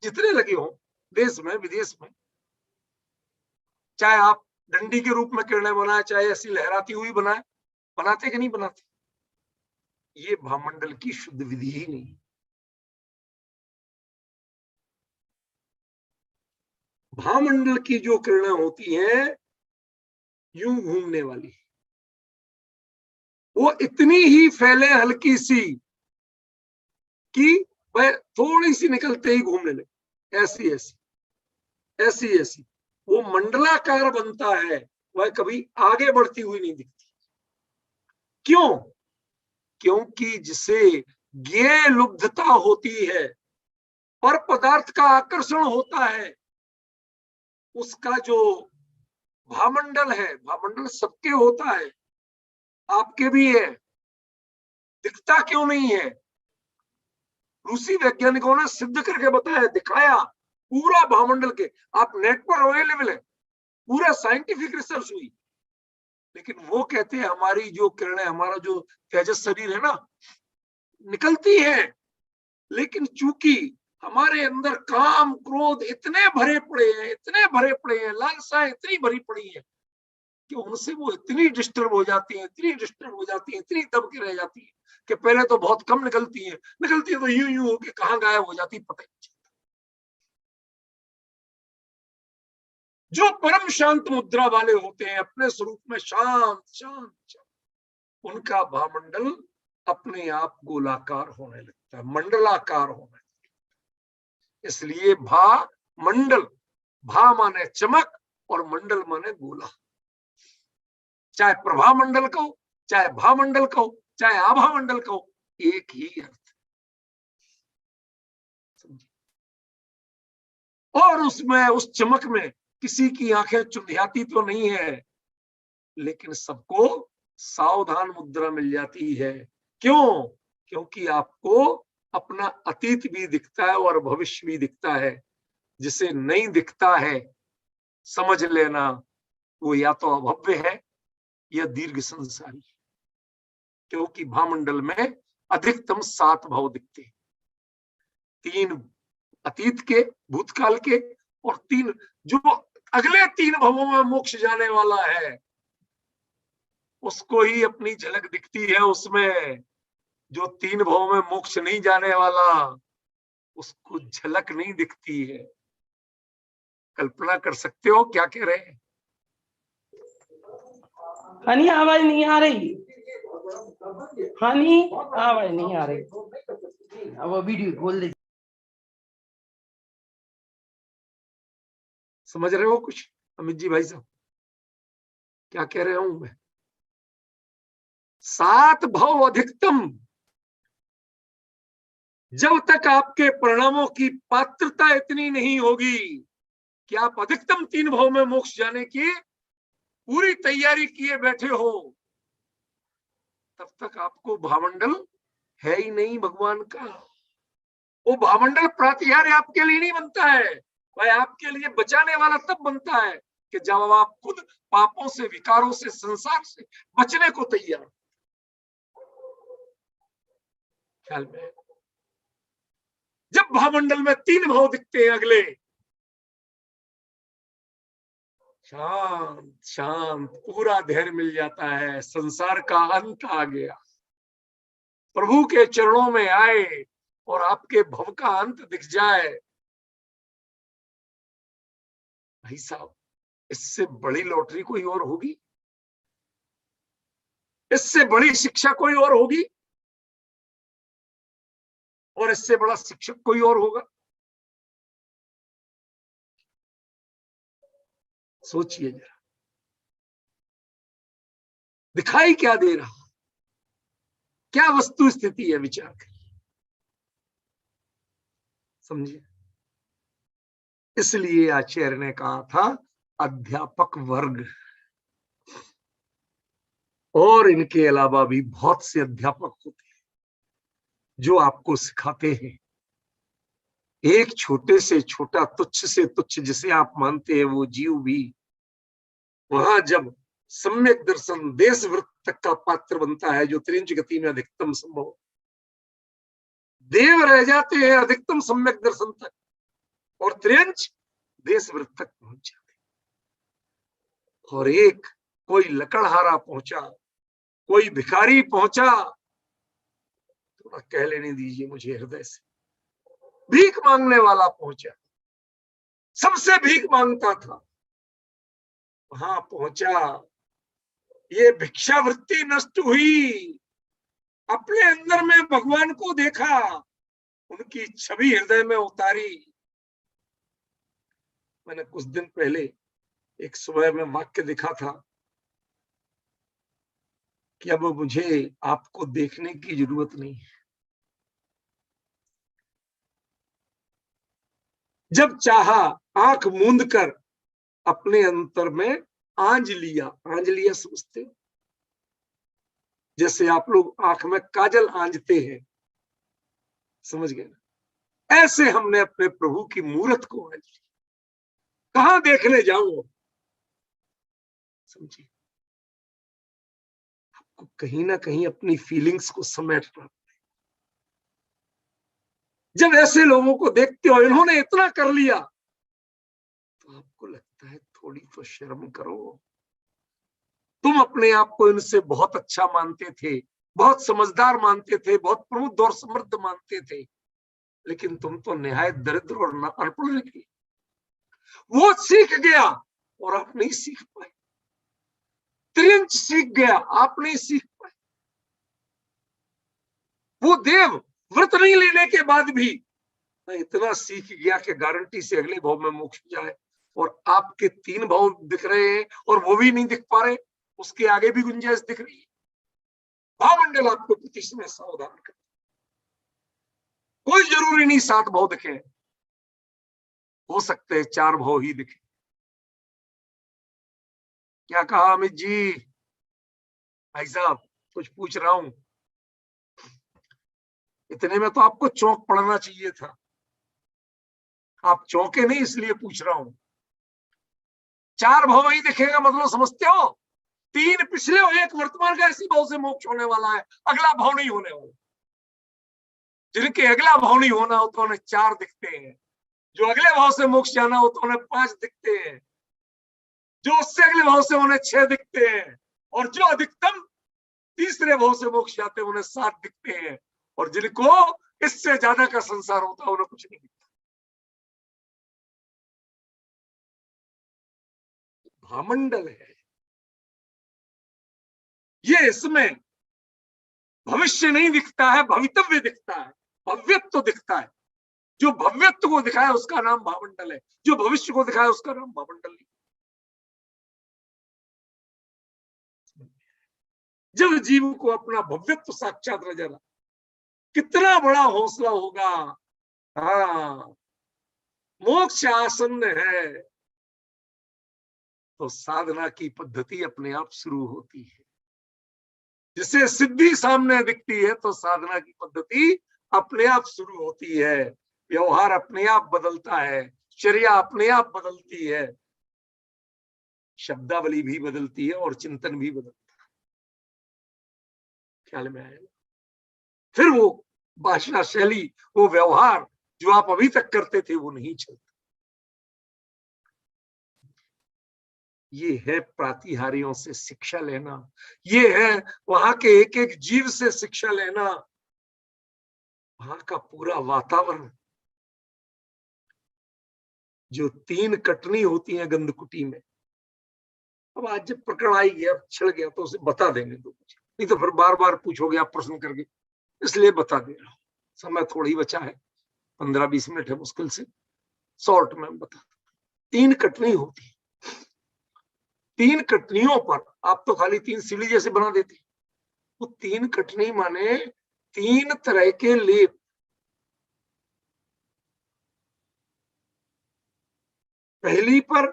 जितने लगे हो देश में विदेश में, चाहे आप डंडी के रूप में किरणें बनाए, चाहे ऐसी लहराती हुई बनाए, बनाते कि नहीं बनाते? ये भामंडल की शुद्ध विधि ही नहीं। भामंडल की जो किरणें होती हैं यूं घूमने वाली, वो इतनी ही फैले हल्की सी कि वह थोड़ी सी निकलते ही घूमने लगे, ऐसी ऐसी ऐसी ऐसी वो मंडलाकार बनता है, वह कभी आगे बढ़ती हुई नहीं दिखती। क्यों? क्योंकि जिसे ज्ञेय लुब्धता होती है, पर पदार्थ का आकर्षण होता है, उसका जो भामंडल है, भामंडल सबके होता है, आपके भी है, दिखता क्यों नहीं है? रूसी वैज्ञानिकों ने सिद्ध करके बताया, दिखाया, पूरा भामंडल के, आप नेट पर अवेलेबल है, पूरा साइंटिफिक रिसर्च हुई। लेकिन वो कहते हैं हमारी जो किरणें, हमारा जो तेजस शरीर है ना, निकलती है, लेकिन चूंकि हमारे अंदर काम क्रोध इतने भरे पड़े हैं, इतने भरे पड़े हैं, लालसाएं इतनी भरी पड़ी है कि उनसे वो इतनी डिस्टर्ब हो जाती है, इतनी डिस्टर्ब हो जाती है, इतनी दब के रह जाती है कि पहले तो बहुत कम निकलती है, निकलती है तो यूं यूं होके कहां गायब हो जाती, पता नहीं चलता। जो परम शांत मुद्रा वाले होते हैं, अपने स्वरूप में शांत शांत शांत, उनका भामंडल अपने आप गोलाकार होने लगता है, मंडलाकार होने लगता है। इसलिए भा मंडल, भा माने चमक और मंडल माने गोला। चाहे प्रभा मंडल कहो, चाहे भामंडल कहो, चाहे आभा मंडल का हो, एक ही अर्थ। समझिए, और उसमें उस चमक में किसी की आंखें चुंधियाती तो नहीं है, लेकिन सबको सावधान मुद्रा मिल जाती है। क्यों? क्योंकि आपको अपना अतीत भी दिखता है और भविष्य भी दिखता है। जिसे नहीं दिखता है, समझ लेना वो या तो अभव्य है या दीर्घ संसारी, क्योंकि भामंडल में अधिकतम 7 भाव दिखते हैं, 3 अतीत के, भूतकाल के, और 3 जो अगले 3 भावों में मोक्ष जाने वाला है, उसको ही अपनी झलक दिखती है। उसमें जो 3 भावों में मोक्ष नहीं जाने वाला, उसको झलक नहीं दिखती है। कल्पना कर सकते हो क्या कह रहे हैं? हनी आवाज नहीं आ रही, हनी आवाज नहीं आ रही, अब वीडियो खोल दे। समझ रहे हो कुछ अमित जी भाई साहब क्या कह रहे हूं मैं? 7 भाव अधिकतम, जब तक आपके परिणामों की पात्रता इतनी नहीं होगी कि आप अधिकतम 3 भाव में मोक्ष जाने की पूरी तैयारी किए बैठे हो, तब तक आपको भावमंडल है ही नहीं भगवान का। वो भावमंडल प्रातिहार्य आपके लिए नहीं बनता है, वह आपके लिए बचाने वाला तब बनता है कि जब आप खुद पापों से, विकारों से, संसार से बचने को तैयार। ख्याल में, जब भावमंडल में 3 भाव दिखते हैं अगले, शांत शांत पूरा धैर्य मिल जाता है। संसार का अंत आ गया, प्रभु के चरणों में आए और आपके भव का अंत दिख जाए, भाई साहब इससे बड़ी लॉटरी कोई और होगी? इससे बड़ी शिक्षा कोई और होगी? और इससे बड़ा शिक्षक कोई और होगा? सोचिए जरा, दिखाई क्या दे रहा, क्या वस्तु स्थिति है, विचार करिए, समझिए। इसलिए आचार्य ने कहा था अध्यापक वर्ग, और इनके अलावा भी बहुत से अध्यापक होते हैं जो आपको सिखाते हैं। एक छोटे से छोटा, तुच्छ से तुच्छ जिसे आप मानते हैं वो जीव भी वहां जब सम्यक दर्शन, देश वृत्त तक का पात्र बनता है, जो त्रिंच गति में अधिकतम संभव, देव रह जाते हैं अधिकतम सम्यक दर्शन तक, और त्रिंच देश वृत्त तक पहुंच जाते। और एक कोई लकड़हारा पहुंचा, कोई भिखारी पहुंचा, थोड़ा कह लेने दीजिए मुझे हृदय से, भीख मांगने वाला पहुंचा, सबसे भीख मांगता था, वहां पहुंचा, ये भिक्षावृत्ति नष्ट हुई, अपने अंदर में भगवान को देखा, उनकी छवि हृदय में उतारी। मैंने कुछ दिन पहले एक सुबह में वाक्य दिखा था कि अब मुझे आपको देखने की जरूरत नहीं है। जब चाहा आंख मूंद कर अपने अंतर में आंज लिया, आंज लिया समझते हो? जैसे आप लोग आंख में काजल आंजते हैं, समझ गए ना? ऐसे हमने अपने प्रभु की मूरत को आंज लिया। कहां देखने जाऊं? समझिए, आपको कहीं ना कहीं अपनी फीलिंग्स को समेटना। जब ऐसे लोगों को देखते हो, इन्होंने इतना कर लिया, तो आपको लगता है थोड़ी तो शर्म करो। तुम अपने आप को इनसे बहुत अच्छा मानते थे, बहुत समझदार मानते थे, बहुत प्रबुद्ध और समृद्ध मानते थे, लेकिन तुम तो निहायत दरिद्र और अनपढ़ निकले। वो सीख गया और आप नहीं सीख पाए। त्रिंच सीख गया, आप नहीं सीख पाए। वो देव व्रत नहीं लेने के बाद भी इतना सीख गया कि गारंटी से अगले भाव में मोक्ष जाए, और आपके 3 भाव दिख रहे हैं और वो भी नहीं दिख पा रहे, उसके आगे भी गुंजाइश दिख रही है। भावमंडल आपको प्रति समय सावधान कर, कोई जरूरी नहीं 7 भाव दिखे, हो सकते हैं 4 भाव ही दिखे। क्या कहा अमित जी? भाई साहब कुछ पूछ रहा हूं, इतने में तो आपको चौंक पड़ना चाहिए था, आप चौंके नहीं इसलिए पूछ रहा हूं। 4 भाव ही दिखेगा मतलब समझते हो, 3 पिछले और 1 वर्तमान का, इसी भाव से मोक्ष होने वाला है, अगला भाव नहीं होने वाला। जिनके अगला भाव नहीं होना हो तो उन्हें 4 दिखते हैं, जो अगले भाव से मोक्ष जाना हो तो उन्हें 5 दिखते हैं, जो उससे अगले भाव से उन्हें 6 दिखते हैं, और जो अधिकतम तीसरे भाव से मोक्ष जाते हैं उन्हें 7 दिखते हैं, और जिनको इससे ज्यादा का संसार होता है उन्हें कुछ नहीं दिखता। भामंडल है ये, इसमें भविष्य नहीं दिखता है, भवितव्य दिखता है, भव्यत्व दिखता है। जो भव्यत्व को दिखाए उसका नाम भामंडल है, जो भविष्य को दिखाए उसका नाम भामंडल नहीं। जब जीव को अपना भव्यत्व साक्षात नजर, कितना बड़ा हौसला होगा। हाँ, मोक्ष आसन्न है तो साधना की पद्धति अपने आप शुरू होती है। जिसे सिद्धि सामने दिखती है तो साधना की पद्धति अपने आप शुरू होती है, व्यवहार अपने आप बदलता है, चर्या अपने आप बदलती है, शब्दावली भी बदलती है और चिंतन भी बदलता है। ख्याल में आया? फिर वो भाषा शैली, वो व्यवहार जो आप अभी तक करते थे वो नहीं चलता। ये है प्रातिहारियों से शिक्षा लेना, ये है वहां के एक एक जीव से शिक्षा लेना, वहां का पूरा वातावरण। जो 3 कटनी होती है गंधकुटी में, अब आज जब प्रकरण आई गया, छिड़ गया तो उसे बता देंगे तो कुछ नहीं, तो फिर बार बार पूछोगे आप प्रश्न करके, इसलिए बता दे रहा हूं। समय थोड़ा ही बचा है, 15-20 मिनट है मुश्किल से, शॉर्ट में बता। 3 कटनी होती है, 3 कटनियों पर आप तो खाली 3 सीढ़ी जैसे बना देते, वो 3 कटनी माने 3 तरह के लेप। पहली पर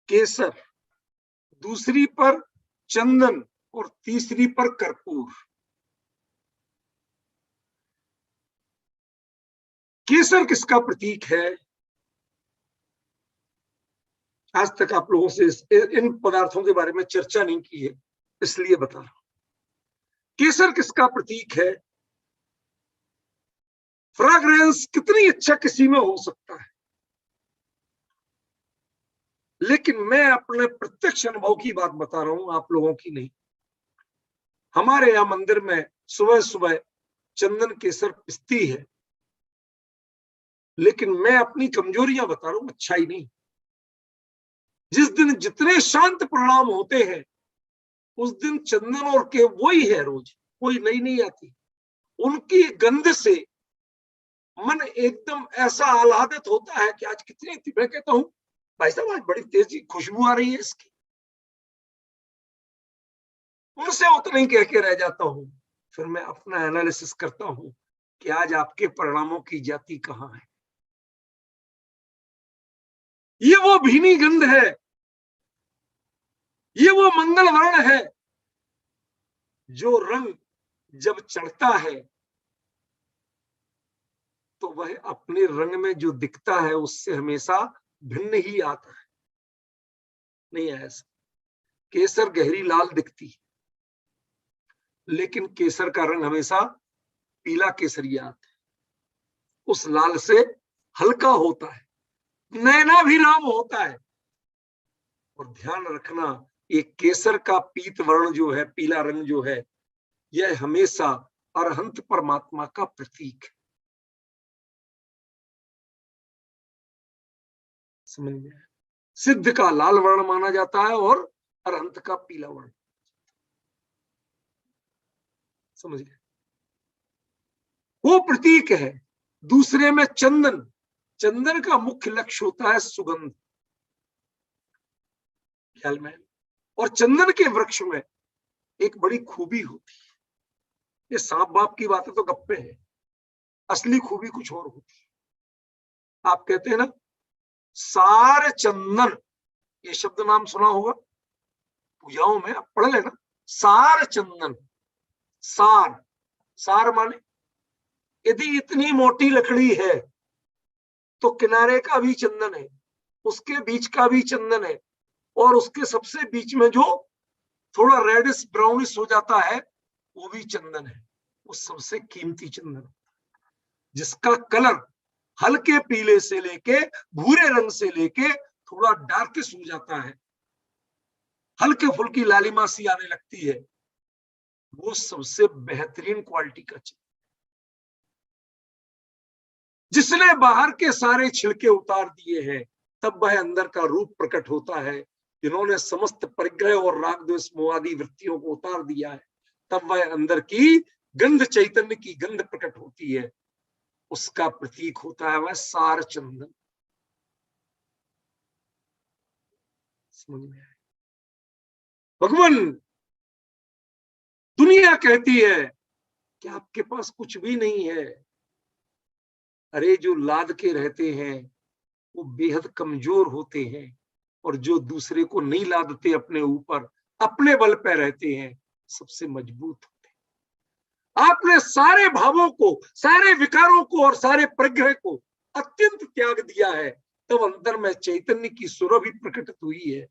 केसर, दूसरी पर चंदन और तीसरी पर कर्पूर। केसर किसका प्रतीक है? आज तक आप लोगों से इन पदार्थों के बारे में चर्चा नहीं की है, इसलिए बता रहा हूं। केसर किसका प्रतीक है? फ्रेग्रेंस कितनी अच्छा किसी में हो सकता है, लेकिन मैं अपने प्रत्यक्ष अनुभव की बात बता रहा हूं, आप लोगों की नहीं। हमारे यहां मंदिर में सुबह सुबह चंदन केसर पिसती है, लेकिन मैं अपनी कमजोरियां बता रहा हूं, अच्छाई नहीं। जिस दिन जितने शांत परिणाम होते हैं उस दिन चंदन और के वही है, रोज कोई नई नहीं आती। उनकी गंध से मन एकदम ऐसा आह्लादित होता है कि आज कितनी, मैं कहता हूं भाई साहब आज बड़ी तेजी खुशबू आ रही है इसकी, उनसे उतना ही कह के रह जाता हूं। फिर मैं अपना एनालिसिस करता हूं कि आज आपके परिणामों की जाति कहां है। ये वो भीनी गंध है, ये वो मंगल वर्ण है, जो रंग जब चढ़ता है तो वह अपने रंग में जो दिखता है उससे हमेशा भिन्न ही आता है। नहीं है ऐसा, केसर गहरी लाल दिखती है, लेकिन केसर का रंग हमेशा पीला केसरिया आता है, उस लाल से हल्का होता है, नैनाभिराम होता है। और ध्यान रखना, ये केसर का पीत वर्ण जो है, पीला रंग जो है, यह हमेशा अरहंत परमात्मा का प्रतीक है। समझ में? सिद्ध का लाल वर्ण माना जाता है और अरहंत का पीला वर्ण। समझ गए? वो प्रतीक है। दूसरे में चंदन, चंदन का मुख्य लक्ष्य होता है सुगंध, ख्याल में। और चंदन के वृक्ष में एक बड़ी खूबी होती है। ये सांप बाप की बातें तो गप्पे हैं, असली खूबी कुछ और होती है। आप कहते हैं ना सार चंदन, ये शब्द नाम सुना होगा, पूजाओं में आप पढ़ लेना। सार चंदन, सार, सार माने यदि इतनी मोटी लकड़ी है तो किनारे का भी चंदन है, उसके बीच का भी चंदन है, और उसके सबसे बीच में जो थोड़ा रेडिश ब्राउनिश हो जाता है वो भी चंदन है। वो सबसे कीमती चंदन, जिसका कलर हल्के पीले से लेके भूरे रंग से लेके थोड़ा डार्किश हो जाता है, हल्के फुल्की लालिमा सी आने लगती है, वो सबसे बेहतरीन क्वालिटी का चंदन। जिसने बाहर के सारे छिलके उतार दिए हैं तब वह अंदर का रूप प्रकट होता है। जिन्होंने समस्त परिग्रह और राग द्वेष मोहादि वृत्तियों को उतार दिया है तब वह अंदर की गंध, चैतन्य की गंध प्रकट होती है। उसका प्रतीक होता है वह सार चंदन। समझ में आया? भगवान, दुनिया कहती है कि आपके पास कुछ भी नहीं है। अरे जो लाद के रहते हैं वो बेहद कमजोर होते हैं, और जो दूसरे को नहीं लादते अपने ऊपर, अपने बल पे रहते हैं, सबसे मजबूत होते हैं। आपने सारे भावों को, सारे विकारों को और सारे प्रग्रह को अत्यंत त्याग दिया है, तब अंदर में चैतन्य की सुरभि प्रकट हुई है।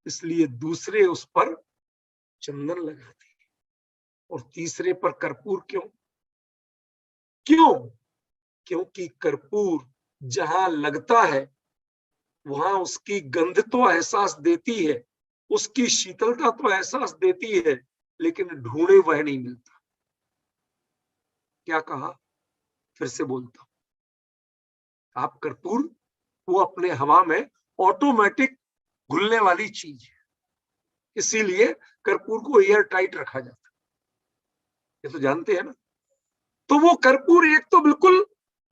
इसलिए दूसरे उस पर चंदन लगाते हैं और तीसरे पर कर्पूर। क्यों? क्यों? क्योंकि कर्पूर जहां लगता है वहां उसकी गंध तो एहसास देती है, उसकी शीतलता तो एहसास देती है, लेकिन ढूंढे वह नहीं मिलता। क्या कहा? फिर से बोलता हूं, आप कर्पूर वो अपने हवा में ऑटोमेटिक घुलने वाली चीज है, इसीलिए कर्पूर को एयर टाइट रखा जाता है, ये तो जानते हैं ना। तो वो कर्पूर एक तो बिल्कुल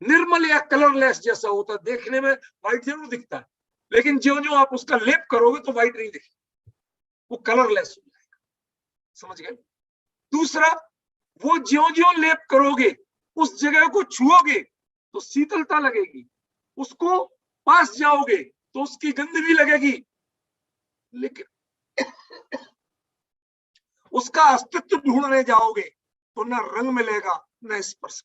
निर्मल या कलरलेस जैसा होता है, देखने में व्हाइट जरूर दिखता है, लेकिन जो जो आप उसका लेप करोगे तो व्हाइट नहीं दिखेगा, वो कलरलेस हो जाएगा। समझ गए? दूसरा, वो ज्यो ज्यो लेप करोगे, उस जगह को छुओगे तो शीतलता लगेगी, उसको पास जाओगे तो उसकी गंध भी लगेगी, लेकिन उसका अस्तित्व ढूंढने जाओगे तो न रंग मिलेगा न स्पर्श।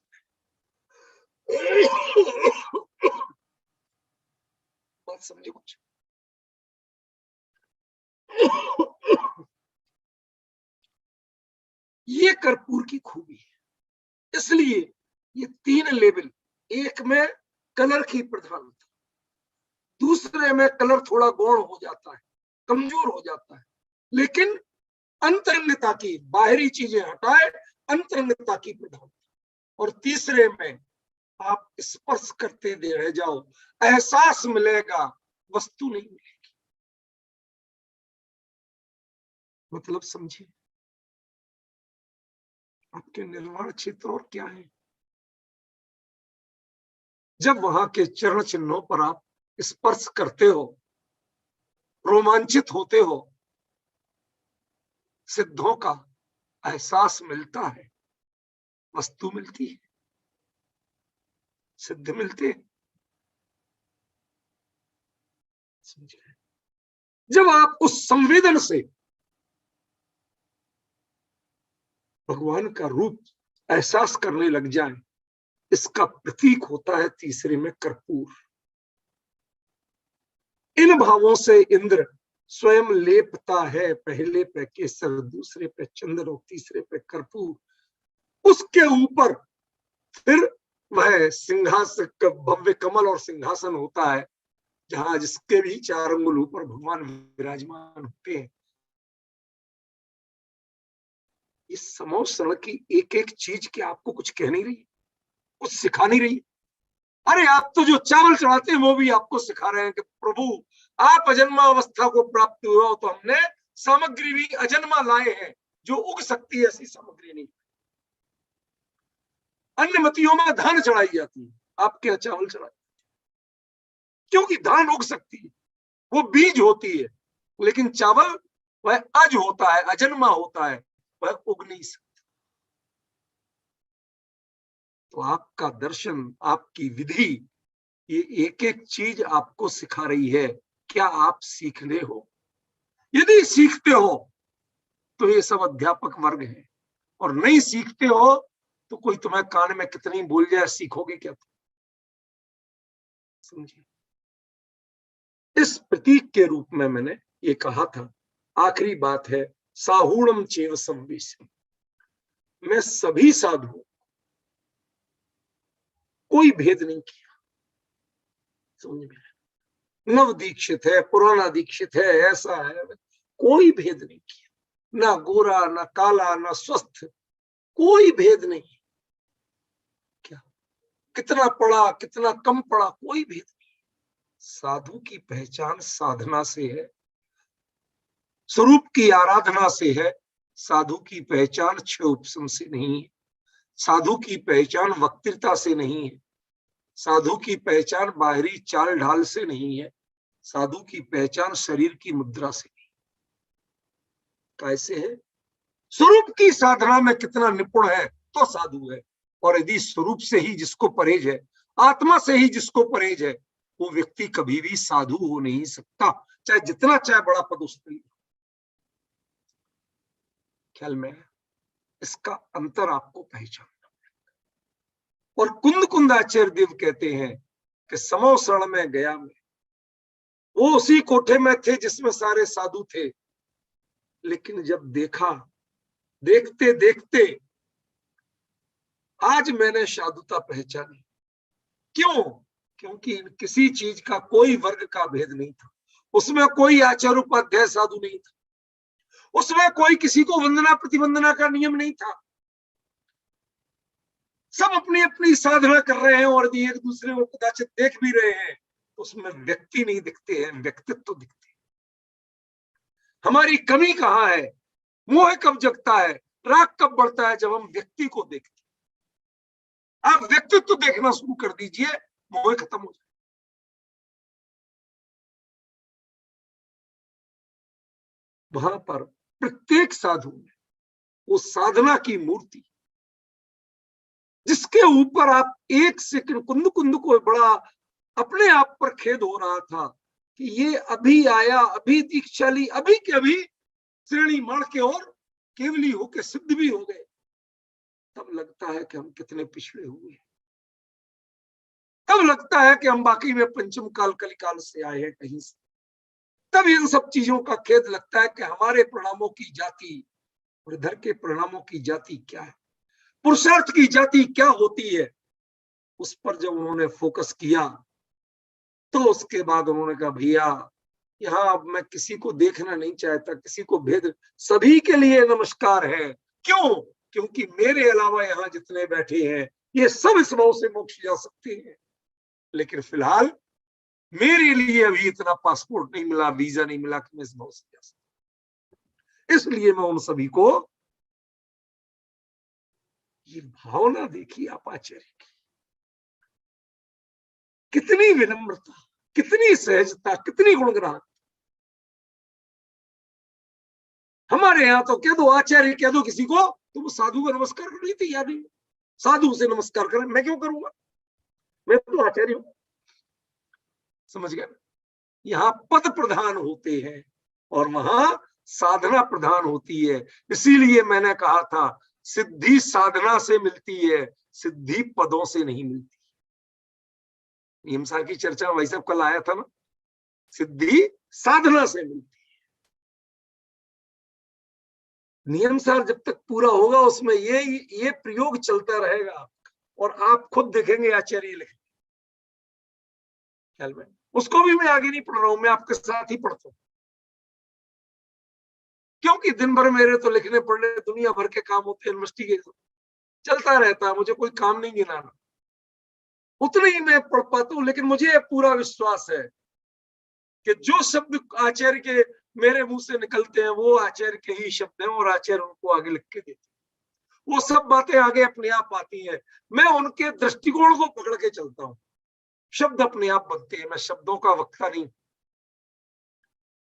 बात समझे कुछ? ये कर्पूर की खूबी है। इसलिए ये तीन लेवल, एक में कलर की प्रधानता, दूसरे में कलर थोड़ा गौण हो जाता है, कमजोर हो जाता है, लेकिन अंतरंगता की, बाहरी चीजें हटाए अंतरंगता की प्रधानता, और तीसरे में आप स्पर्श करते दे रह जाओ, एहसास मिलेगा, वस्तु नहीं मिलेगी। मतलब समझिए, आपके निर्वाण क्षेत्र और क्या है? जब वहां के चरण चिन्हों पर आप स्पर्श करते हो, रोमांचित होते हो, सिद्धों का एहसास मिलता है, वस्तु मिलती है, सिद्ध मिलते हैं। समझे? जब आप उस संवेदन से भगवान का रूप एहसास करने लग जाए, इसका प्रतीक होता है तीसरे में कर्पूर। इन भावों से इंद्र स्वयं लेपता है, पहले पे केसर, दूसरे पे चंद्र और तीसरे पे कर्पूर। उसके ऊपर फिर वह सिंहासन, भव्य कमल और सिंहासन होता है, जहां जिसके भी चार अंगुल ऊपर भगवान विराजमान होते हैं। इस समोसरण की एक एक चीज की आपको कुछ कह नहीं रही, कुछ सिखा नहीं रही। अरे आप तो जो चावल चढ़ाते हैं वो भी आपको सिखा रहे हैं कि प्रभु आप अजन्मा अवस्था को प्राप्त हुए हो, तो हमने सामग्री भी अजन्मा लाए हैं, जो उग सकती है ऐसी सामग्री नहीं। अन्य मतियों में धान चढ़ाई जाती है, आपके यहाँ चावल चढ़ाई, क्योंकि धान उग सकती है, वो बीज होती है, लेकिन चावल वह अज होता है, अजन्मा होता है, वह उग नहीं सकता। तो आपका दर्शन, आपकी विधि, ये एक एक चीज आपको सिखा रही है। क्या आप सीखने हो? यदि सीखते हो तो ये सब अध्यापक वर्ग है, और नहीं सीखते हो तो कोई तुम्हें कान में कितनी बोल जाए, सीखोगे क्या तुम? समझिए, इस प्रतीक के रूप में मैंने ये कहा था। आखिरी बात है, साहूणम चेव संवेशम। मैं सभी साधुओं, कोई भेद नहीं किया। समझ में? नव दीक्षित है, पुराना दीक्षित है, ऐसा है, कोई भेद नहीं किया। ना गोरा, ना काला, ना स्वस्थ, कोई भेद नहीं। क्या कितना पढ़ा, कितना कम पढ़ा, कोई भेद नहीं। साधु की पहचान साधना से है, स्वरूप की आराधना से है। साधु की पहचान क्षय उपशम से नहीं है। साधु की पहचान वक्तृता से नहीं है। साधु की पहचान बाहरी चाल ढाल से नहीं है। साधु की पहचान शरीर की मुद्रा से नहीं। कैसे है? स्वरूप की साधना में कितना निपुण है तो साधु है। और यदि स्वरूप से ही जिसको परहेज है, आत्मा से ही जिसको परहेज है, वो व्यक्ति कभी भी साधु हो नहीं सकता, चाहे जितना चाहे बड़ा पद उस पर। ख्याल में इसका अंतर आपको पहचानना। और कुंद कुंदाचार्य देव कहते हैं कि समो शरण में गया में, वो उसी कोठे में थे जिसमें सारे साधु थे, लेकिन जब देखा, देखते देखते आज मैंने साधुता पहचानी। क्यों? क्योंकि किसी चीज का कोई वर्ग का भेद नहीं था। उसमें कोई आचार्य उपाध्याय साधु नहीं था। उसमें कोई किसी को वंदना प्रतिवंदना का नियम नहीं था। सब अपनी अपनी साधना कर रहे हैं, और यदि एक दूसरे को कदाचित देख भी रहे हैं तो उसमें व्यक्ति नहीं दिखते हैं, व्यक्तित्व दिखते हैं। हमारी कमी कहाँ है? मोह कब जगता है, राग कब बढ़ता है? जब हम व्यक्ति को देखते हैं। आप व्यक्तित्व देखना शुरू कर दीजिए, मोह खत्म हो जाए। वहां पर प्रत्येक साधु में वो साधना की मूर्ति, जिसके ऊपर आप एक सेकंड, कुंद कुंद को बड़ा अपने आप पर खेद हो रहा था कि ये अभी आया, अभी दीक्षा ली, अभी के अभी श्रेणी मार के और केवली होके सिद्ध भी हो गए। तब लगता है कि हम कितने पिछड़े हुए हैं। तब लगता है कि हम बाकी में पंचम काल कलिकाल से आए हैं कहीं से। तब इन सब चीजों का खेद लगता है कि हमारे परिणामों की जाति और इधर के परिणामों की जाति क्या है, पुरुषार्थ की जाति क्या होती है। उस पर जब उन्होंने फोकस किया तो उसके बाद उन्होंने कहा, भैया यहाँ अब मैं किसी को देखना नहीं चाहता, किसी को भेद, सभी के लिए नमस्कार है। क्यों? क्योंकि मेरे अलावा यहाँ जितने बैठे हैं ये सब इस भाव से मोक्ष जा सकते हैं, लेकिन फिलहाल मेरे लिए अभी इतना पासपोर्ट नहीं मिला, वीजा नहीं मिला कि मैं इस भाव से जा सकता। इसलिए मैं उन सभी को, ये भावना देखिए आप आचार्य की, कितनी विनम्रता, कितनी सहजता, कितनी गुणग्राहक। हमारे यहाँ तो कह दो आचार्य कह दो किसी को तो वो साधु का नमस्कार करने तैयार नहीं। साधु से नमस्कार करें, मैं क्यों करूंगा, मैं तो आचार्य हूं। समझ गए? यहाँ पद प्रधान होते हैं और वहां साधना प्रधान होती है। इसीलिए मैंने कहा था, सिद्धि साधना से मिलती है, सिद्धि पदों से नहीं मिलती। नियमसार की चर्चा वही सब कल आया था ना, सिद्धि साधना से मिलती है। नियमसार जब तक पूरा होगा उसमें ये प्रयोग चलता रहेगा और आप खुद देखेंगे आचार्य लिखेंगे। ख्याल में उसको भी मैं आगे नहीं पढ़ रहा हूं, मैं आपके साथ ही पढ़ता हूं, क्योंकि दिन भर मेरे तो लिखने पढ़ने दुनिया भर के काम होते हैं, इन्वेस्टिगेशन चलता रहता है, मुझे कोई काम नहीं गिनाना, उतने ही मैं पढ़ पाता हूं। लेकिन मुझे पूरा विश्वास है कि जो शब्द आचार्य के मेरे मुंह से निकलते हैं वो आचार्य के ही शब्द हैं और आचार्य उनको आगे लिख के देते हैं। वो सब बातें आगे अपने आप आती हैं, मैं उनके दृष्टिकोण को पकड़ के चलता हूं। शब्द अपने आप बनते हैं, मैं शब्दों का वक्ता नहीं।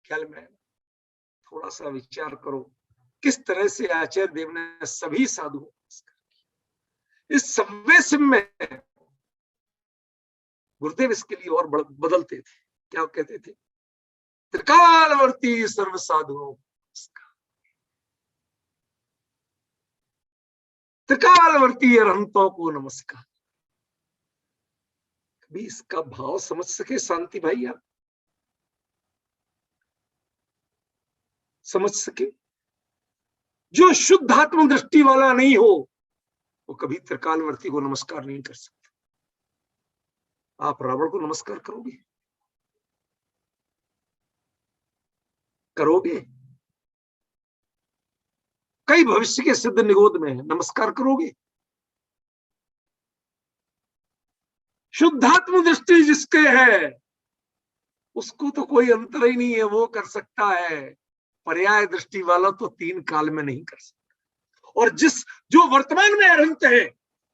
ख्याल में थोड़ा सा विचार करो, किस तरह से आचार्य देव ने सभी साधुओं को नमस्कार किया। इस संवेशम में गुरुदेव इसके लिए और बदलते थे, क्या कहते थे, त्रिकालवर्ती सर्व साधुओं को नमस्कार, त्रिकालवर्ती अरहंतों को नमस्कार। कभी इसका भाव समझ सके शांति भाई, आप समझ सके? जो शुद्ध आत्म दृष्टि वाला नहीं हो वो कभी त्रिकालवर्ती को नमस्कार नहीं कर सकता। आप रावण को नमस्कार करोगे? करोगे? कई भविष्य के सिद्ध निगोद में है, नमस्कार करोगे? शुद्धात्म दृष्टि जिसके है उसको तो कोई अंतर ही नहीं है, वो कर सकता है। पर्याय दृष्टि वाला तो 3 काल में नहीं कर सकता। और जो वर्तमान में अरहंत है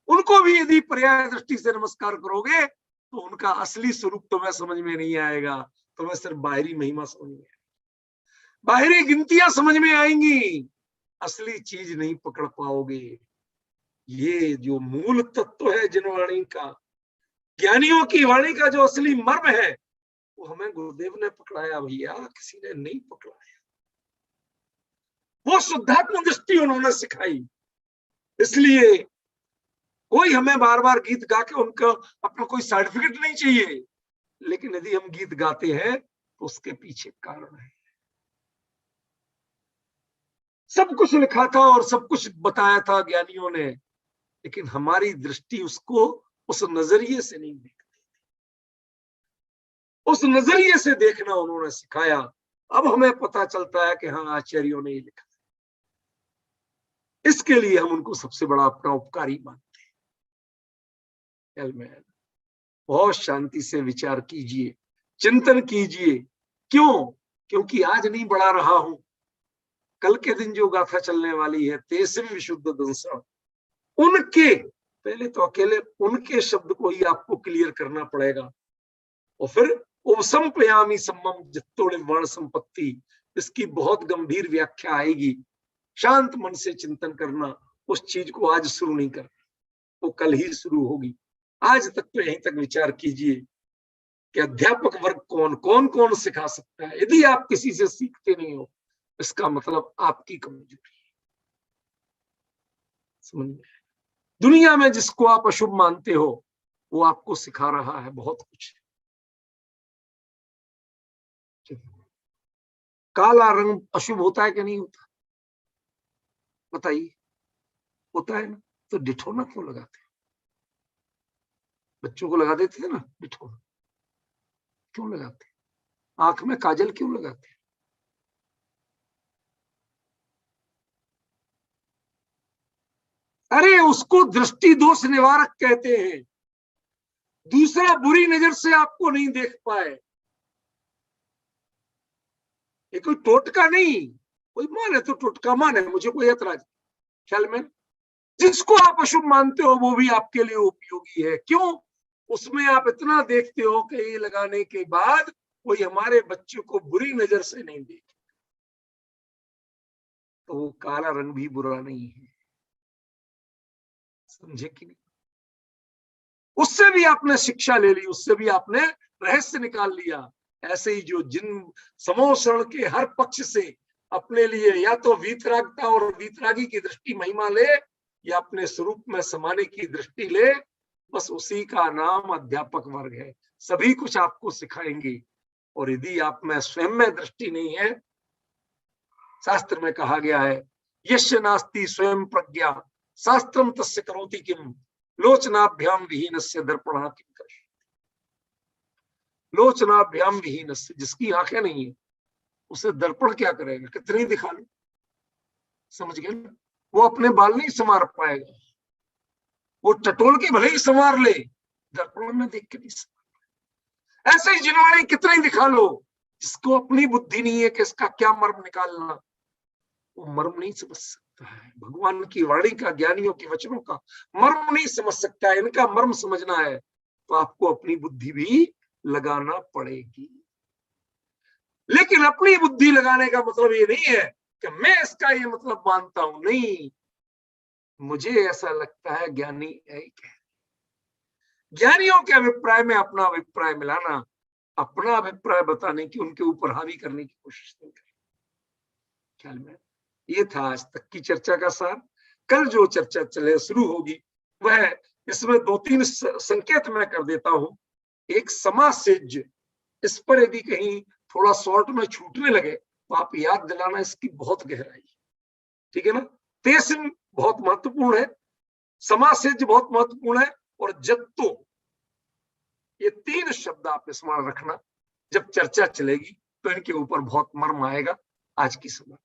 उनको भी यदि पर्याय दृष्टि से नमस्कार करोगे तो उनका असली स्वरूप तुम्हें समझ में नहीं आएगा, तुम्हें सिर्फ बाहरी महिमा समझ में आएगी, बाहरी गिनतियां समझ में आएंगी, असली चीज नहीं पकड़ पाओगे। ये जो मूल तत्व है जिन वाणी का, ज्ञानियों की वाणी का जो असली मर्म है वो हमें गुरुदेव ने पकड़ाया भैया, किसी ने नहीं पकड़ाया। वो शुद्धात्म दृष्टि उन्होंने सिखाई। इसलिए कोई हमें बार बार गीत गा के उनका अपना कोई सर्टिफिकेट नहीं चाहिए, लेकिन यदि हम गीत गाते हैं तो उसके पीछे कारण है। सब कुछ लिखा था और सब कुछ बताया था ज्ञानियों ने, लेकिन हमारी दृष्टि उसको उस नजरिए से नहीं देखती। उस नजरिए से देखना उन्होंने सिखाया। अब हमें पता चलता है कि हाँ, आचार्यों ने ये लिखा। इसके लिए हम उनको सबसे बड़ा अपना उपकारी मानते हैं। बहुत शांति से विचार कीजिए, चिंतन कीजिए। क्यों? क्योंकि आज नहीं बढ़ा रहा हूं, कल के दिन जो गाथा चलने वाली है 23वीं विशुद्ध दंसण, उनके पहले तो अकेले उनके शब्द को ही आपको क्लियर करना पड़ेगा। और फिर उपसंपयामी सम्मम जित्तोड़े वर्ण संपत्ति, इसकी बहुत गंभीर व्याख्या आएगी। शांत मन से चिंतन करना, उस चीज को आज शुरू नहीं करना, वो कल ही शुरू होगी। आज तक तो यहीं तक विचार कीजिए कि अध्यापक वर्ग कौन कौन सिखा सकता है। यदि आप किसी से सीखते नहीं हो, इसका मतलब आपकी कमजोरी है। समझ में? दुनिया में जिसको आप अशुभ मानते हो वो आपको सिखा रहा है बहुत कुछ। काला रंग अशुभ होता है कि नहीं होता? बताइए, होता है ना? तो डिठोना क्यों लगाते हैं? बच्चों को लगा देते हैं ना डिठोना, क्यों लगाते हैं? आंख में काजल क्यों लगाते हैं? अरे उसको दृष्टि दोष निवारक कहते हैं। दूसरा बुरी नजर से आपको नहीं देख पाए, ये कोई टोटका नहीं। कोई माने तो टोटका माने, मुझे कोई ऐतराज नहीं। ख्याल में जिसको आप अशुभ मानते हो वो भी आपके लिए उपयोगी है। क्यों? उसमें आप इतना देखते हो कि ये लगाने के बाद कोई हमारे बच्चे को बुरी नजर से नहीं देखे, तो वो काला रंग भी बुरा नहीं है। समझे कि नहीं? उससे भी आपने शिक्षा ले ली, उससे भी आपने रहस्य निकाल लिया। ऐसे ही जो जिन समोषण के हर पक्ष से अपने लिए या तो वीतरागता और वीतरागी की दृष्टि महिमा ले या अपने स्वरूप में समाने की दृष्टि ले, बस उसी का नाम अध्यापक वर्ग है। सभी कुछ आपको सिखाएंगे। और यदि आप में स्वयं में दृष्टि नहीं है, शास्त्र में कहा गया है, यस्य नास्ति स्वयं प्रज्ञा शास्त्रम तस्य करोति किम लोचनाभ्याम विहीनस्य दर्पणा किम करिष्यति। लोचनाभ्याम विहीनस्य, जिसकी आंखें नहीं है उसे दर्पण क्या करेगा? कितनी दिखा लो। समझ गए ना? वो अपने बाल नहीं संवार पाएगा, वो टटोल के भले ही संवार ले, दर्पण में देख के नहीं संवार। ऐसे ही जिनवाणी कितने ही दिखा लो, जिसको अपनी बुद्धि नहीं है कि इसका क्या मर्म निकालना, वो मर्म नहीं समझ सकता है। भगवान की वाणी का, ज्ञानियों के वचनों का मर्म नहीं समझ सकता है। इनका मर्म समझना है तो आपको अपनी बुद्धि भी लगाना पड़ेगी। लेकिन अपनी बुद्धि लगाने का मतलब ये नहीं है कि मैं इसका ये मतलब मानता हूं, नहीं, मुझे ऐसा लगता है ज्ञानी एक है। ज्ञानियों के अभिप्राय में अपना अभिप्राय मिलाना, अपना अभिप्राय बताने की, उनके ऊपर हावी करने की कोशिश नहीं करें। ख्याल में ये था आज तक की चर्चा का सार। कल जो चर्चा चले शुरू होगी वह, इसमें 2-3 संकेत मैं कर देता हूं। एक समासेज, इस पर यदि कहीं थोड़ा शॉर्ट में छूटने लगे तो आप याद दिलाना इसकी बहुत गहराई, ठीक है ना। तेसिन बहुत महत्वपूर्ण है, समासेज बहुत महत्वपूर्ण है, और जत्तो, ये 3 शब्द आप स्मरण रखना। जब चर्चा चलेगी तो इनके ऊपर बहुत मर्म आएगा। आज की समय